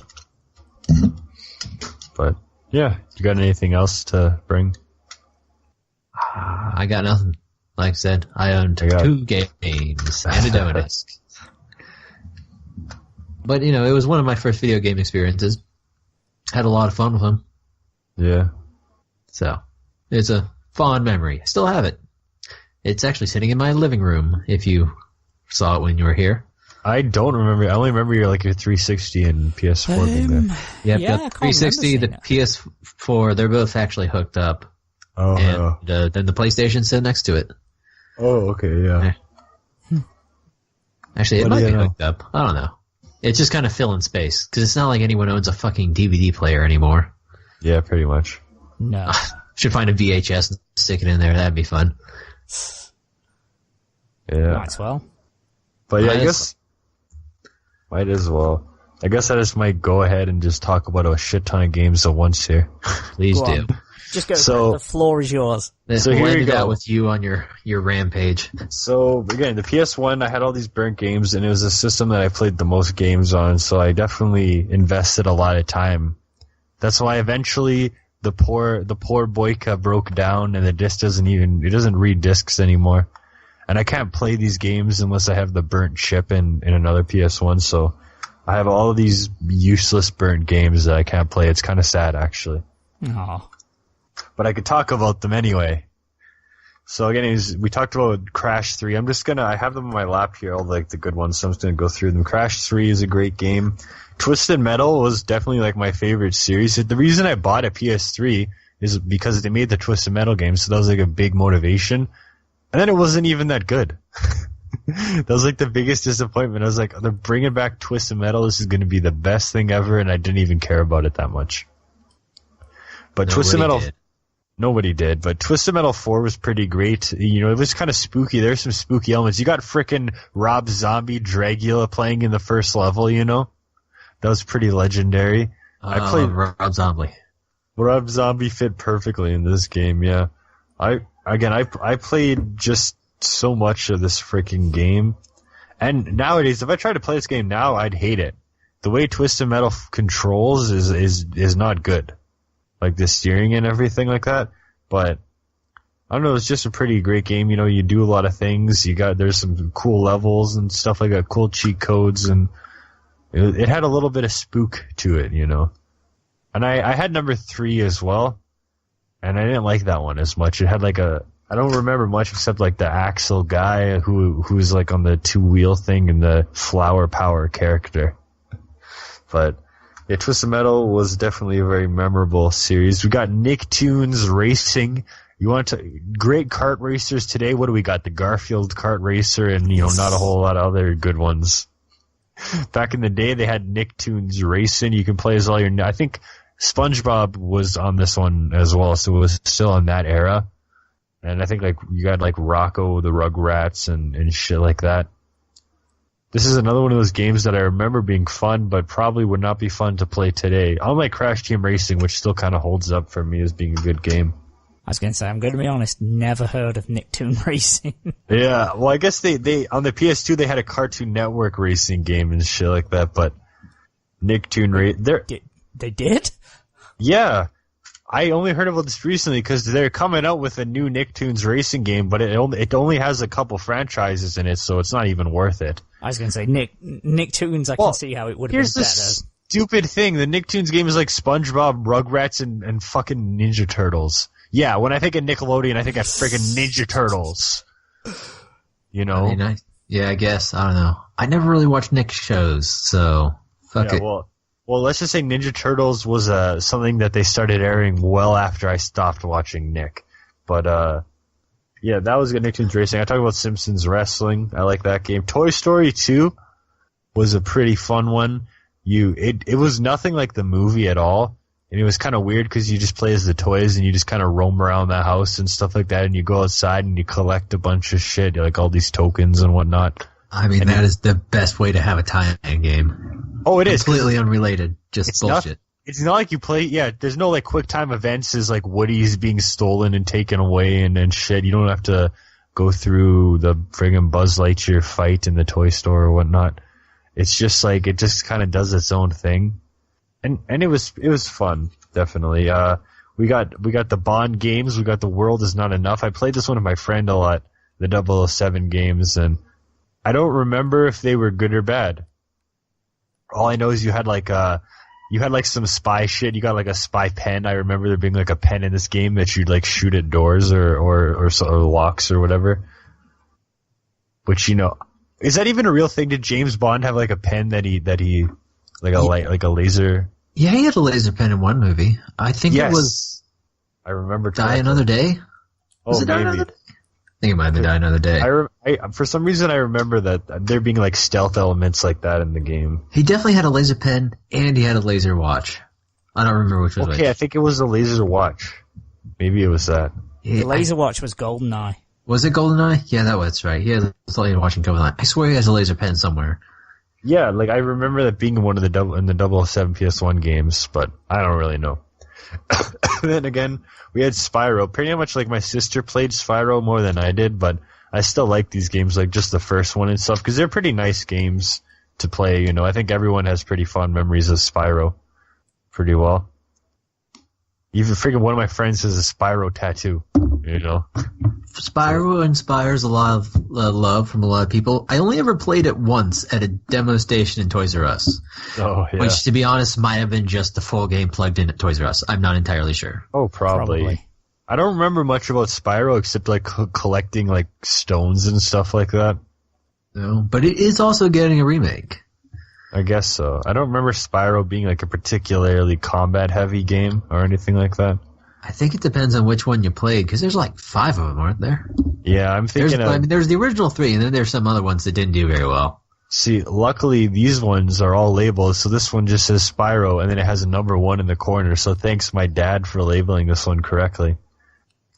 But, yeah. You got anything else to bring? I got nothing. Like I said, I owned 2 games and a demo disc. But, you know, it was one of my first video game experiences. Had a lot of fun with them. Yeah. So, it's a fond memory. I still have it. It's actually sitting in my living room, if you saw it when you were here. I don't remember. I only remember your 360 and PS4 being there. Yep, Yeah, the I can't 360, the remember PS4, they're both actually hooked up. Oh, And then the PlayStation sit next to it. oh, okay, yeah. Actually, it What do might you be know? hooked up. I don't know. It's just kind of filling space, because it's not like anyone owns a fucking DVD player anymore. Yeah, pretty much. No. Should find a VHS and stick it in there. That'd be fun. Yeah. Might as well. But yeah, I Might as guess... Might as well. I guess I just might go ahead and just talk about a shit ton of games at once here. Please Go do. on. Just go So- for it. The floor is yours. So we'll here end you it go. out with you on your rampage. So, again, the PS1, I had all these burnt games, and it was a system that I played the most games on, so I definitely invested a lot of time. That's why eventually the poor Boyka broke down, and the disc it doesn't read discs anymore. And I can't play these games unless I have the burnt chip in another PS1, so I have all of these useless burnt games that I can't play. It's kind of sad, actually. Aw. But I could talk about them anyway. So again, we talked about Crash 3. I have them on my lap here, all the good ones, so I'm just going to go through them. Crash 3 is a great game. Twisted Metal was definitely my favorite series. The reason I bought a PS3 is because they made the Twisted Metal game, so that was a big motivation. And then it wasn't even that good. That was the biggest disappointment. I was they're bringing back Twisted Metal. This is going to be the best thing ever, and I didn't even care about it that much. But Twisted Metal... Nobody did, but Twisted Metal 4 was pretty great. You know, it was kind of spooky. There's some spooky elements. You got frickin' Rob Zombie Dragula playing in the first level, you know? That was pretty legendary. I played Rob Zombie. Rob Zombie fit perfectly in this game, yeah. I played just so much of this freaking game. And nowadays, if I tried to play this game now, I'd hate it. The way Twisted Metal controls is not good. The steering and everything like that. But, I don't know, it's just a pretty great game. You know, you do a lot of things. There's some cool levels and stuff like that, cool cheat codes, and it had a little bit of spook to it, you know. And I had number 3 as well, and I didn't like that one as much. It had I don't remember much except the Axel guy who's on the 2-wheel thing and the Flower Power character. But... yeah, Twisted Metal was definitely a very memorable series. We got Nicktoons Racing. Great kart racers today. What do we got? The Garfield kart racer and, not a whole lot of other good ones. Back in the day, they had Nicktoons Racing. You can play as all I think SpongeBob was on this one as well, so it was still in that era. And I think like you got like Rocco the Rugrats and shit like that. This is another one of those games that I remember being fun, but probably would not be fun to play today. Unlike Crash Team Racing, which still kind of holds up for me as being a good game. I was going to say, I'm going to be honest, never heard of Nicktoon Racing. Yeah, well, I guess they on the PS2 they had a Cartoon Network racing game and shit like that, but Nicktoon Racing... They did? Yeah. I only heard about this recently because they're coming out with a new Nicktoons racing game, but it only has a couple franchises in it, so it's not even worth it. I was going to say, Nicktoons, I can see how it would have been better. Here's the stupid thing. The Nicktoons game is like SpongeBob, Rugrats, and fucking Ninja Turtles. Yeah, when I think of Nickelodeon, I think of freaking Ninja Turtles. You know? I mean, I guess. I don't know. I never really watched Nick shows, so fuck it. Well, let's just say Ninja Turtles was something that they started airing well after I stopped watching Nick. But, yeah, that was good. Nicktoons Racing. I talked about Simpsons Wrestling. I like that game. Toy Story 2 was a pretty fun one. It was nothing like the movie at all. And it was kind of weird because you just play as the toys and you just kind of roam around the house and stuff like that. And you go outside and you collect a bunch of shit, like all these tokens and whatnot. I mean, that is the best way to have a tie-in game. Oh, it is. Completely unrelated. Just bullshit. It's not like you play, yeah, there's no like quick time events as like Woody's being stolen and taken away and shit. You don't have to go through the friggin' Buzz Lightyear fight in the toy store or whatnot. It's just like, it just kind of does its own thing. And it was fun, definitely. We got the Bond games, we got The World Is Not Enough. I played this one with my friend a lot, the 007 games, and I don't remember if they were good or bad. All I know is you had like some spy shit. You got like a spy pen. I remember there being like a pen in this game that you'd like shoot at doors or locks or whatever. Which, you know, is that even a real thing? Did James Bond have like a pen that he like a laser? Yeah, he had a laser pen in one movie. I think it was. I remember. Die Another Day. Was it Die Another Day? I think it might have been Die Another Day. For some reason, I remember that there being like stealth elements like that in the game. He definitely had a laser pen and he had a laser watch. I don't remember which was which. Okay, I think it was a laser watch. Maybe it was that. Yeah, the laser watch was GoldenEye. Was it GoldenEye? Yeah, that was right. He had a laser watch in GoldenEye. I swear he has a laser pen somewhere. Yeah, like I remember that being one of the 007 PS1 games, but I don't really know. Then again, we had Spyro. Pretty much like my sister played Spyro more than I did, but I still like these games, like just the first one and stuff, because they're pretty nice games to play, you know. I think everyone has pretty fond memories of Spyro pretty well. Even freaking one of my friends has a Spyro tattoo, you know. Spyro inspires a lot of love from a lot of people. I only ever played it once at a demo station in Toys R Us. Oh, yeah. Which, to be honest, might have been just the full game plugged in at Toys R Us. I'm not entirely sure. Oh, probably. I don't remember much about Spyro except like collecting like stones and stuff like that. No, but it is also getting a remake. I guess so. I don't remember Spyro being like a particularly combat-heavy game or anything like that. I think it depends on which one you played, because there's like 5 of them, aren't there? Yeah, I'm thinking there's the original 3, and then there's some other ones that didn't do very well. See, luckily these ones are all labeled, so this one just says Spyro, and then it has a number 1 in the corner, so thanks my dad for labeling this one correctly.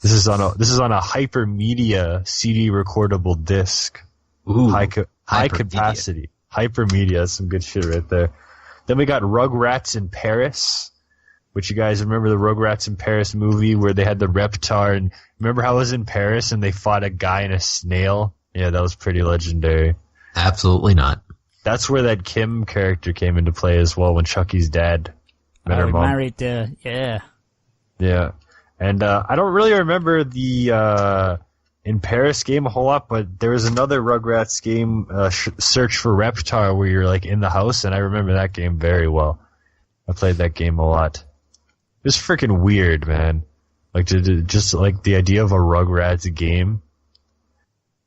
This is on a Hypermedia CD recordable disc. Ooh, high capacity. Hypermedia, that's some good shit right there. Then we got Rugrats in Paris, which you guys remember the Rugrats in Paris movie where they had the Reptar, and remember how it was in Paris and they fought a guy and a snail? Yeah, that was pretty legendary. Absolutely not. That's where that Kim character came into play as well when Chucky's dad met her mom. Married, yeah. Yeah. And I don't really remember the in Paris game a whole lot, but there was another Rugrats game, Search for Reptar, where you're like in the house, and I remember that game very well. I played that game a lot. It was freaking weird, man. Like just like the idea of a Rugrats game,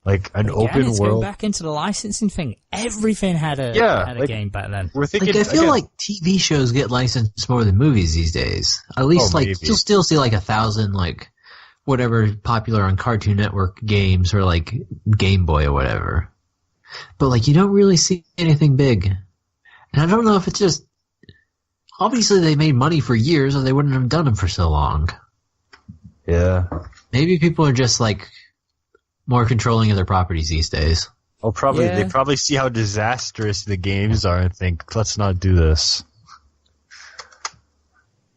like an open world. Going back into the licensing thing, everything had a game back then. We're thinking, I feel like TV shows get licensed more than movies these days. At least maybe. You'll still see like 1,000 like whatever popular on Cartoon Network games or like Game Boy or whatever. But like you don't really see anything big. And I don't know if it's just Obviously, they made money for years, or they wouldn't have done them for so long. Yeah. Maybe people are just, like, more controlling of their properties these days. Oh, probably. Yeah. They probably see how disastrous the games are and think, let's not do this.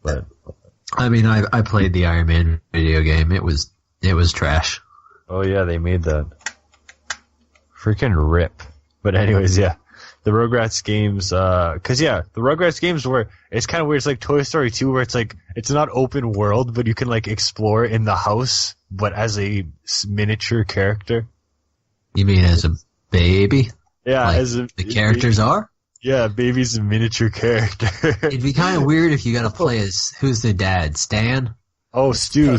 But I mean, I played the Iron Man video game. It was trash. oh yeah, they made that. Freaking rip. But anyways, yeah. The Rugrats games, the Rugrats games were, it's kind of weird. It's like Toy Story 2 where it's like, it's not open world, but you can like explore in the house, but as a miniature character. You mean as a baby? Yeah, Like as a, the characters are? Yeah, baby's a miniature character. It'd be kind of weird if you got to play as, who's the dad? Stan? Oh, Stu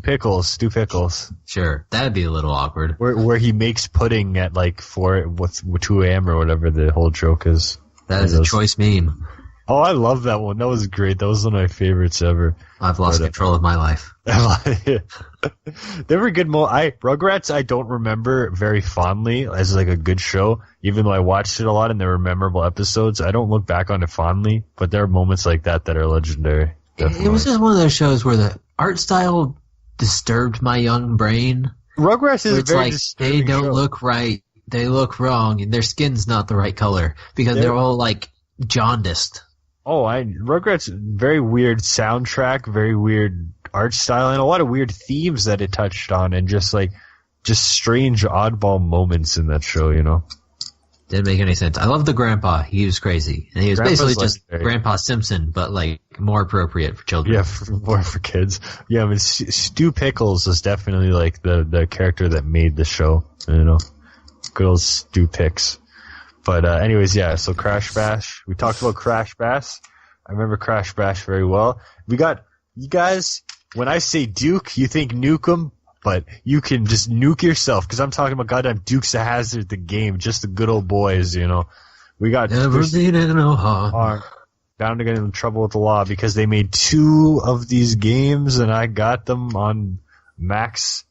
Pickles. Pickles. Sure. That'd be a little awkward. Where he makes pudding at like 2 a.m. or whatever the whole joke is. That is a choice meme. Oh, I love that one. That was great. That was one of my favorites ever. I've lost control of my life. They were good. Rugrats I don't remember very fondly as like a good show, even though I watched it a lot and there were memorable episodes. I don't look back on it fondly, but there are moments like that that are legendary. Definitely. It was just one of those shows where the art style disturbed my young brain. Rugrats is It's very like, disturbing they don't show. look right. They look wrong, and their skin's not the right color because they're all like jaundiced. Oh, Rugrats, very weird soundtrack, very weird art style, and a lot of weird themes that it touched on, and just strange oddball moments in that show, you know? Didn't make any sense. I love the grandpa. He was crazy. And he was Grandpa's basically just legendary. Grandpa Simpson, but like more appropriate for children. Yeah, more for kids. Yeah, I mean, Stu Pickles is definitely like the character that made the show, you know? Good old Stu Picks. But anyways, yeah, so Crash Bash. We talked about Crash Bash. I remember Crash Bash very well. We got, you guys, when I say Duke, you think Nukem, but you can just nuke yourself, because I'm talking about goddamn Dukes of Hazzard, the game, just the good old boys, you know. We got Never needed no harm. are bound to get in trouble with the law because they made 2 of these games, and I got them on Maxell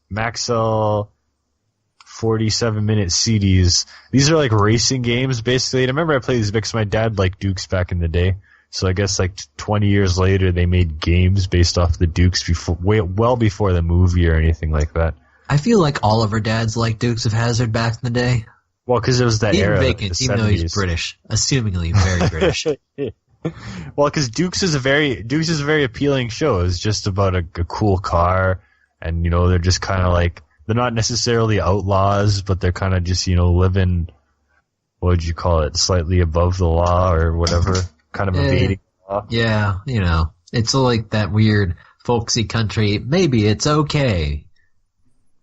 47-minute CDs. These are like racing games, basically. And I remember I played these because my dad liked Dukes back in the day. So I guess like 20 years later, they made games based off the Dukes well before the movie or anything like that. I feel like all of our dads liked Dukes of Hazzard back in the day. Well, because it was that Even era. vacant, the even though 70s. he's British. Assumingly very British. Well, because Dukes is a very appealing show. It's just about a cool car, and you know they're just kind of like, they're not necessarily outlaws, but they're kind of just, you know, living, what would you call it, slightly above the law or whatever, kind of evading the law. Yeah, you know, it's like that weird folksy country. Maybe it's okay.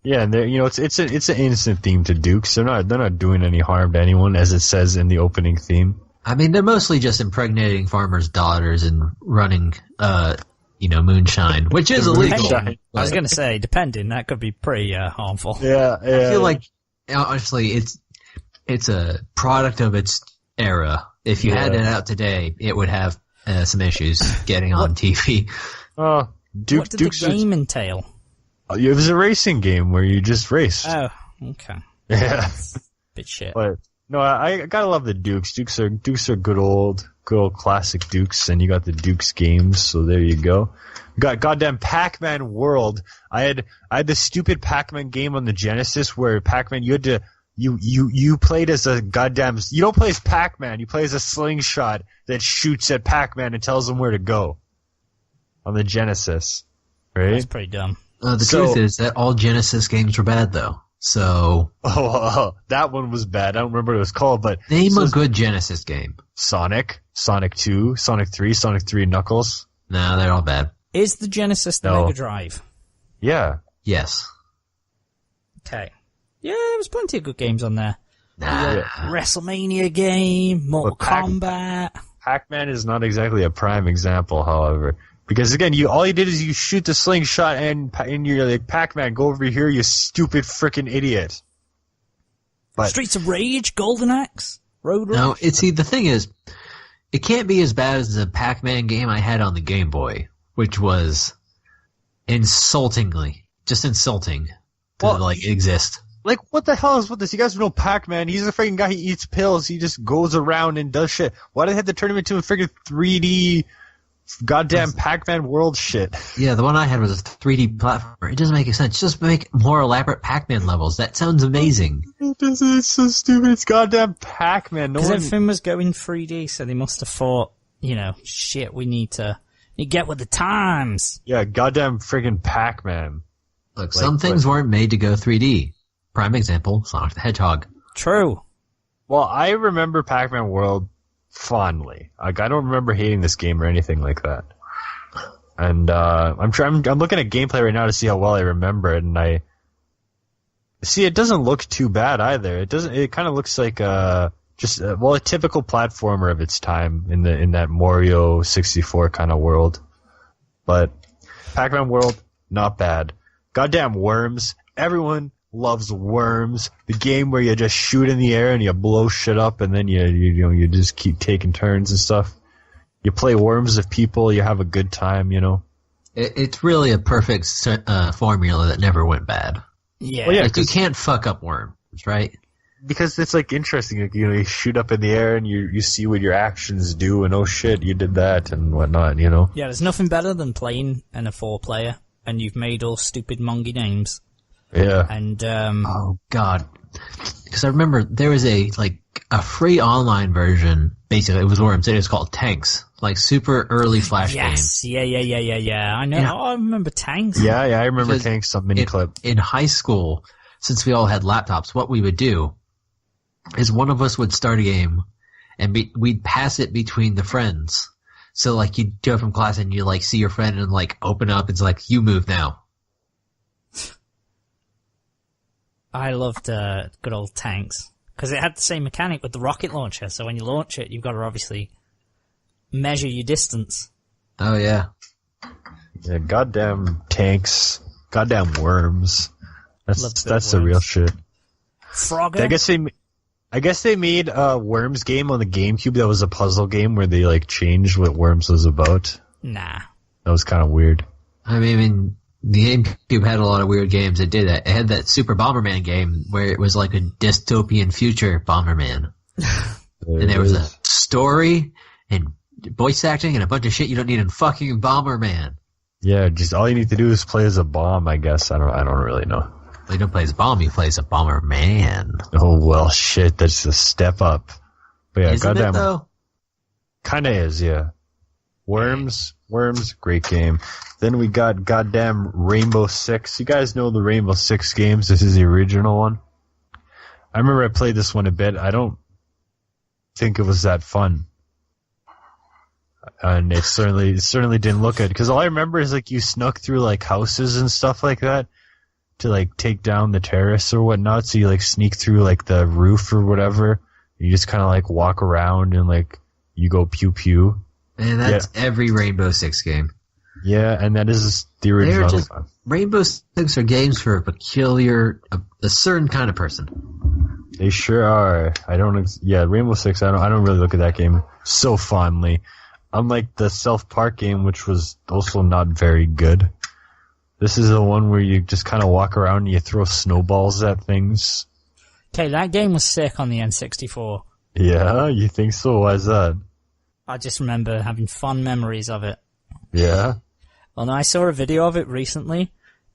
Yeah, and you know, it's an innocent theme to Dukes. They're not doing any harm to anyone, as it says in the opening theme. I mean, they're mostly just impregnating farmers' daughters and running, moonshine, which is illegal. Moonshine. I was going to say, depending, that could be pretty harmful. Yeah, I feel like, honestly, it's a product of its era. If you had it out today, it would have some issues getting on TV. What did Dukes the game entail? It was a racing game where you just raced. Oh, okay. Yeah. Bit shit. But no, I gotta love the Dukes. Dukes are good old classic Dukes, and you got the Dukes games, so there you go. You got goddamn Pac-Man World. I had the stupid Pac-Man game on the Genesis where Pac-Man, you had to you played as a goddamn, you don't play as Pac-Man, you play as a slingshot that shoots at Pac-Man and tells him where to go. On the Genesis. Right? That's pretty dumb. The truth is that all Genesis games were bad, though. So that one was bad. I don't remember what it was called, but name a good Genesis game. Sonic 2, Sonic 3, Sonic 3 Knuckles. No, they're all bad. Is the Genesis the Mega Drive? Yeah. Yes. Okay. Yeah, there was plenty of good games on there. Nah. WrestleMania game, Mortal Kombat. Pac-Man is not exactly a prime example, however. Because again, all you did is you shoot the slingshot and you're like, Pac-Man, go over here, you stupid frickin' idiot. But Streets of Rage, Golden Axe, Road Rush. No, the thing is, it can't be as bad as the Pac-Man game I had on the Game Boy, which was just insulting to exist. Like, what the hell is with this? You guys know Pac-Man. He's a freaking guy. He eats pills. He just goes around and does shit. Why did they have to turn him into a freaking 3D goddamn Pac-Man world shit? Yeah, the one I had was a 3D platformer. It doesn't make any sense. Just make more elaborate Pac-Man levels. That sounds amazing. It's so stupid. It's goddamn Pac-Man. Because everything was going 3D, so they must have thought, shit, we need to get with the times. Yeah, goddamn freaking Pac-Man. Look, some things weren't made to go 3D. Prime example, Sonic the Hedgehog. True. Well, I remember Pac-Man World fondly. Like, I don't remember hating this game or anything like that. And I'm looking at gameplay right now to see how well I remember it, and I see it doesn't look too bad either. It kind of looks like a typical platformer of its time in that Mario 64 kind of world. But Pac-Man World, not bad. Goddamn worms. Everyone loves worms. The game where you just shoot in the air and you blow shit up, and then you just keep taking turns and stuff. You play worms with people. You have a good time. It's really a perfect formula that never went bad. Yeah, well, yeah, like you can't fuck up worms, right? Because it's like interesting. Like, you shoot up in the air and you see what your actions do, and oh shit, you did that and whatnot. Yeah, there's nothing better than playing in a 4-player and you've made all stupid Manga names. Yeah. And oh god, because I remember there was a free online version. Basically, it was Worms. It was called Tanks, like super early Flash yes, game. Yeah. I know. Yeah. Oh, I remember Tanks. Yeah, I remember Because Tanks. Some mini clip. In high school, since we all had laptops, what we would do is one of us would start a game, and we'd pass it between the friends. So you'd go from class and you see your friend and open up. It's like, you move now. I loved good old Tanks because it had the same mechanic with the rocket launcher. So when you launch it, you've got to obviously measure your distance. Oh yeah. Yeah, goddamn Tanks. Goddamn worms. That's the real shit. Frogger. I guess they made a Worms game on the GameCube that was a puzzle game where they changed what Worms was about. Nah. That was kind of weird. I mean, the GameCube had a lot of weird games that did that. It had that Super Bomberman game where it was like a dystopian future Bomberman. And there was a story and voice acting and a bunch of shit you don't need in fucking Bomberman. Yeah, just all you need to do is play as a bomb, I guess. I don't really know. Well, you don't play as a bomb, you play as a Bomberman. Oh, well, shit, that's a step up. But yeah, Isn't goddamn. it, though? Kinda is, yeah. Worms, great game. Then we got goddamn Rainbow Six. You guys know the Rainbow Six games. This is the original one. I remember I played this one a bit. I don't think it was that fun. And it certainly didn't look good. Because all I remember is you snuck through houses and stuff like that to take down the terrorists or whatnot. So you sneak through the roof or whatever. You just kind of walk around and you go pew pew. And that's every Rainbow Six game. Yeah, and that is the original. Rainbow Six are games for a certain kind of person. They sure are. Rainbow Six. I don't really look at that game so fondly. Unlike the South Park game, which was also not very good. This is the one where you just kind of walk around and you throw snowballs at things. Okay, that game was sick on the N64. Yeah, you think so? Why is that? I just remember having fun memories of it. Yeah? Well, no, I saw a video of it recently,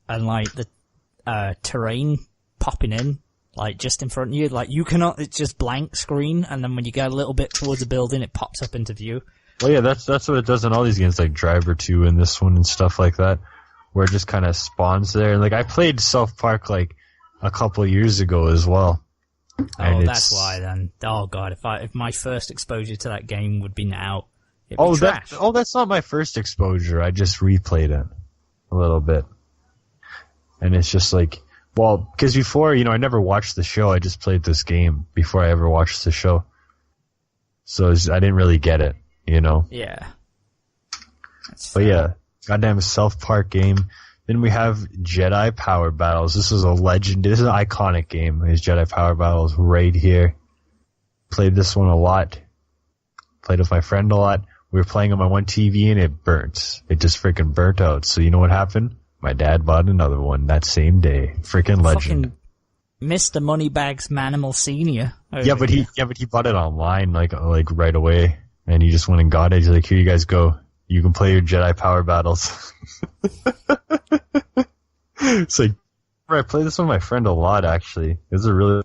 and the terrain popping in, just in front of you, you cannot, it's just blank screen, and then when you get a little bit towards a building, it pops up into view. Well, yeah, that's what it does in all these games, like Driver 2 and this one and stuff like that, where it just kind of spawns there. And I played South Park a couple of years ago as well. Oh, that's why then. Oh god, if my first exposure to that game would be now, it'd be trash. That's not my first exposure. I just replayed it a little bit, and it's just because before, I never watched the show. I just played this game before I ever watched the show, so I didn't really get it, Yeah. But yeah, goddamn South Park game. Then we have Jedi Power Battles. This is a legend. This is an iconic game. There's Jedi Power Battles right here. Played this one a lot. Played with my friend a lot. We were playing on my one TV and it burnt. It just freaking burnt out. So you know what happened? My dad bought another one that same day. Freaking legend. Mr. Moneybags Manimal Senior. Yeah, but he bought it online like right away, and he just went and got it. He's like, "Here you guys go. You can play your Jedi power battles." It's like, I play this with my friend a lot. Actually, it's a really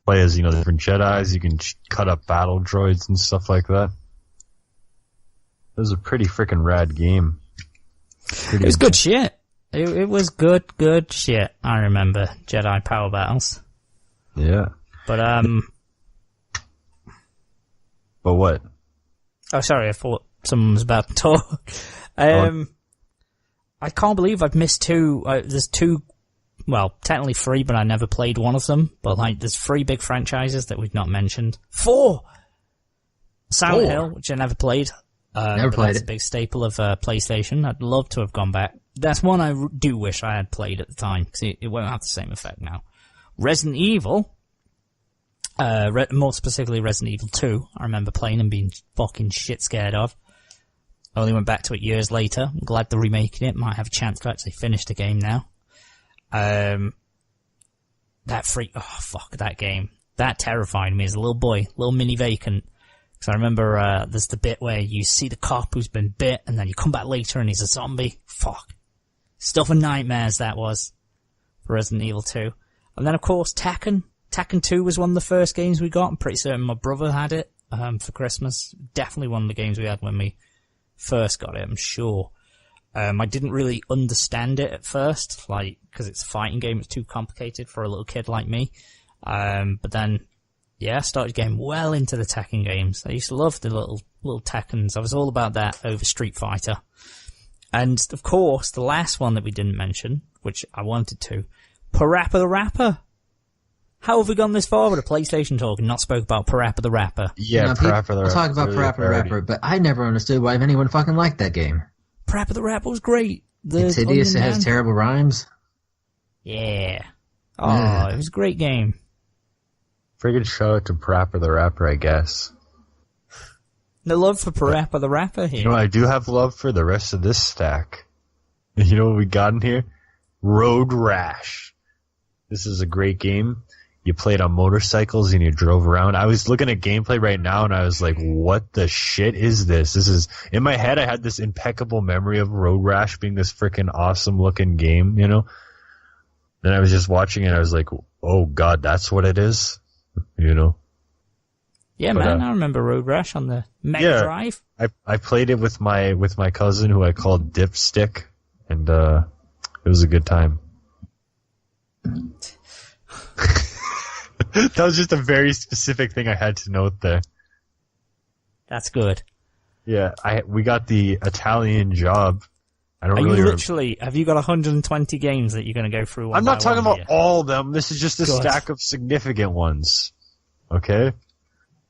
play as different Jedis. You can cut up battle droids and stuff like that. It was a pretty freaking rad game. It was good shit. It was good shit. I remember Jedi Power Battles. Yeah. But But what? Oh, sorry. I thought someone was about to talk. I can't believe I've missed two. There's two. Well, technically three, but I never played one of them. But there's three big franchises that we've not mentioned. Four. Silent Hill, which I never played. Never played that's it. A big staple of PlayStation. I'd love to have gone back. That's one I do wish I had played at the time, because it won't have the same effect now. Resident Evil, more specifically Resident Evil 2, I remember playing and being fucking shit scared of. I only went back to it years later. I'm glad they're remaking it. Might have a chance to actually finish the game now. That game. That terrified me as a little boy, little mini vacant. Because I remember there's the bit where you see the cop who's been bit, and then you come back later and he's a zombie. Fuck. Stuff of nightmares that was for Resident Evil 2. And then, of course, Tekken. Tekken 2 was one of the first games we got. I'm pretty certain my brother had it for Christmas. Definitely one of the games we had when we first got it, I'm sure. I didn't really understand it at first, because it's a fighting game. It's too complicated for a little kid like me. But then, I started getting well into the Tekken games. I used to love the little Tekkens. I was all about that over Street Fighter. And, of course, the last one that we didn't mention, which I wanted to, Parappa the Rapper. How have we gone this far with a PlayStation talk and not spoke about Parappa the Rapper? Yeah, Parappa the Rapper. I'll talk about Parappa the Rapper, but I never understood why anyone fucking liked that game. Parappa the Rapper was great. It's hideous, it has terrible rhymes. Yeah. Oh, It was a great game. Friggin' shout out to Parappa the Rapper, I guess. No love for Parappa the Rapper here. I do have love for the rest of this stack. You know what we got in here? Road Rash. This is a great game. You played on motorcycles and you drove around. I was looking at gameplay right now and I was like, what the shit is this? In my head I had this impeccable memory of Road Rash being this freaking awesome looking game, Then I was just watching it and I was like, oh god, that's what it is? Yeah, but, man, I remember Road Rash on the Mega Drive. I played it with my cousin who I called Dipstick, and it was a good time. That was just a very specific thing I had to note there. That's good. Yeah, we got the Italian job. Have you got 120 games that you're going to go through? I'm not talking about all of them. This is just a stack of significant ones. Okay?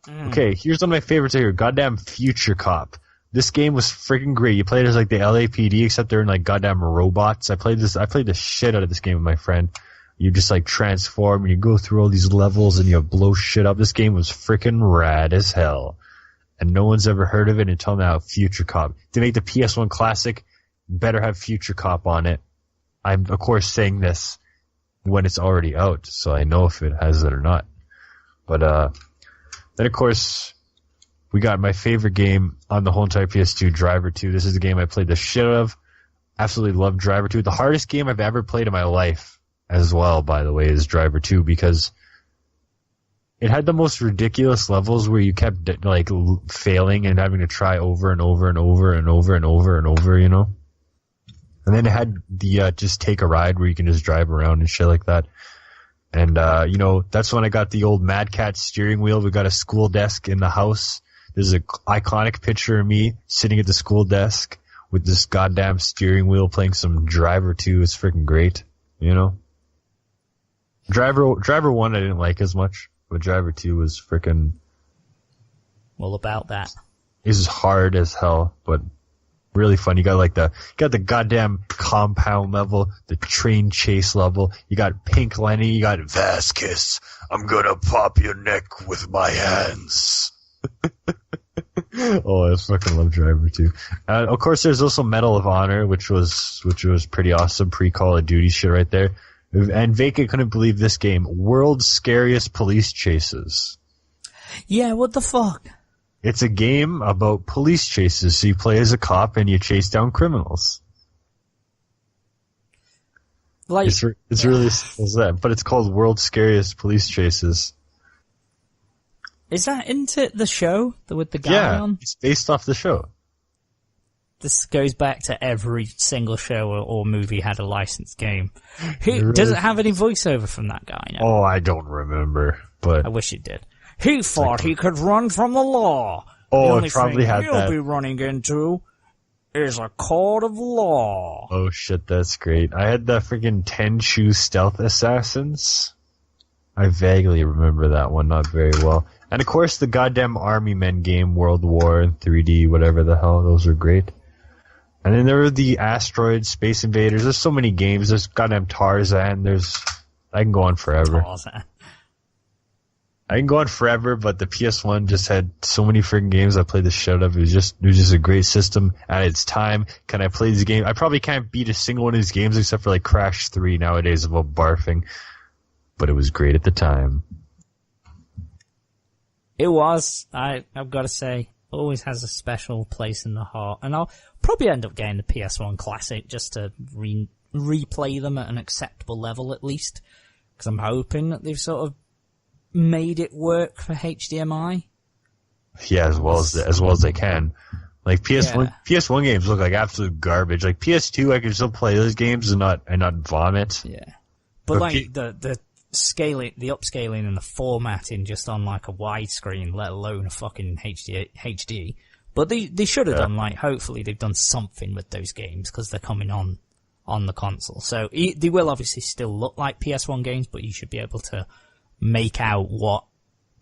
Okay, here's one of my favorites here. Goddamn Future Cop. This game was freaking great. You played as the LAPD, except they're in goddamn robots. I played the shit out of this game with my friend. You just transform and you go through all these levels and you blow shit up. This game was freaking rad as hell. And no one's ever heard of it until now. Future Cop. To make the PS1 classic, better have Future Cop on it. I'm, of course, saying this when it's already out, so I know if it has it or not. But, then, of course, we got my favorite game on the whole entire PS2, Driver 2. This is the game I played the shit out of. Absolutely love Driver 2. The hardest game I've ever played in my life, as well, by the way, is Driver 2, because it had the most ridiculous levels where you kept, failing and having to try over and over and over and over and over and over, And then it had the just take a ride where you can just drive around and shit like that. And, that's when I got the old Mad Cat steering wheel. We got a school desk in the house. There's an iconic picture of me sitting at the school desk with this goddamn steering wheel playing some Driver 2. It's freaking great, Driver 1 I didn't like as much, but Driver 2 was freaking... All about that. It was hard as hell, but really fun. You got the goddamn compound level, the train chase level. You got Pink Lenny. You got Vasquez. I'm gonna pop your neck with my hands. Oh, I fucking love Driver 2. Of course, there's also Medal of Honor, which was pretty awesome. Pre-Call of Duty shit right there. And Vacant couldn't believe this game. World's Scariest Police Chases. Yeah, what the fuck? It's a game about police chases. So you play as a cop and you chase down criminals. Like, it's really simple as that, but it's called World's Scariest Police Chases. Is that into the show with the guy on? Yeah, it's based off the show. This goes back to every single show or movie had a licensed game. Who really does it have any voiceover from that guy now? Oh, I don't remember, but I wish it did. He thought he could run from the law. Oh, the only it probably thing had he'll that. be running into is a court of law. Oh shit, that's great. I had the freaking Tenchu Stealth Assassins. I vaguely remember that one, not very well. And of course the goddamn Army Men game, World War in 3D, whatever the hell, those are great. And then there were the Asteroid, Space Invaders, there's so many games, there's goddamn Tarzan, I can go on forever. Tarzan. I can go on forever, but the PS1 just had so many freaking games I played the shit out of. It was just a great system at its time. Can I play these games? I probably can't beat a single one of these games except for like Crash 3 nowadays about barfing. But it was great at the time. It was. I've got to say, always has a special place in the heart. And I'll probably end up getting the PS1 Classic just to replay them at an acceptable level at least. Because I'm hoping that they've sort of made it work for HDMI. Yeah, as well as they can. Like PS1 games look like absolute garbage. Like PS2, I can still play those games and not vomit. Yeah, but like the scaling, the upscaling, and the formatting just on like a widescreen, let alone a fucking HD. But they should have done like. Hopefully, they've done something with those games because they're coming on the console. So they will obviously still look like PS1 games, but you should be able to make out what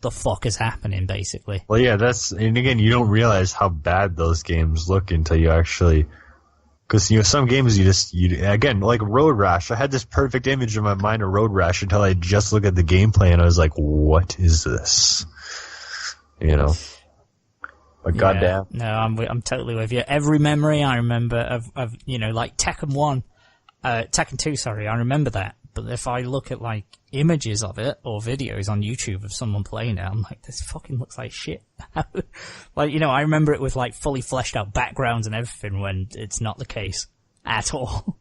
the fuck is happening, basically. Well, yeah, and again, you don't realize how bad those games look until you actually, because, some games again, like Road Rash, I had this perfect image in my mind of Road Rash until I just looked at the gameplay and I was like, what is this? But goddamn. No, I'm totally with you. Every memory I remember of like Tekken 1, Tekken 2, sorry, I remember that. But if I look at like images of it or videos on YouTube of someone playing it, I'm like, this fucking looks like shit. Like, I remember it with like fully fleshed out backgrounds and everything when it's not the case at all.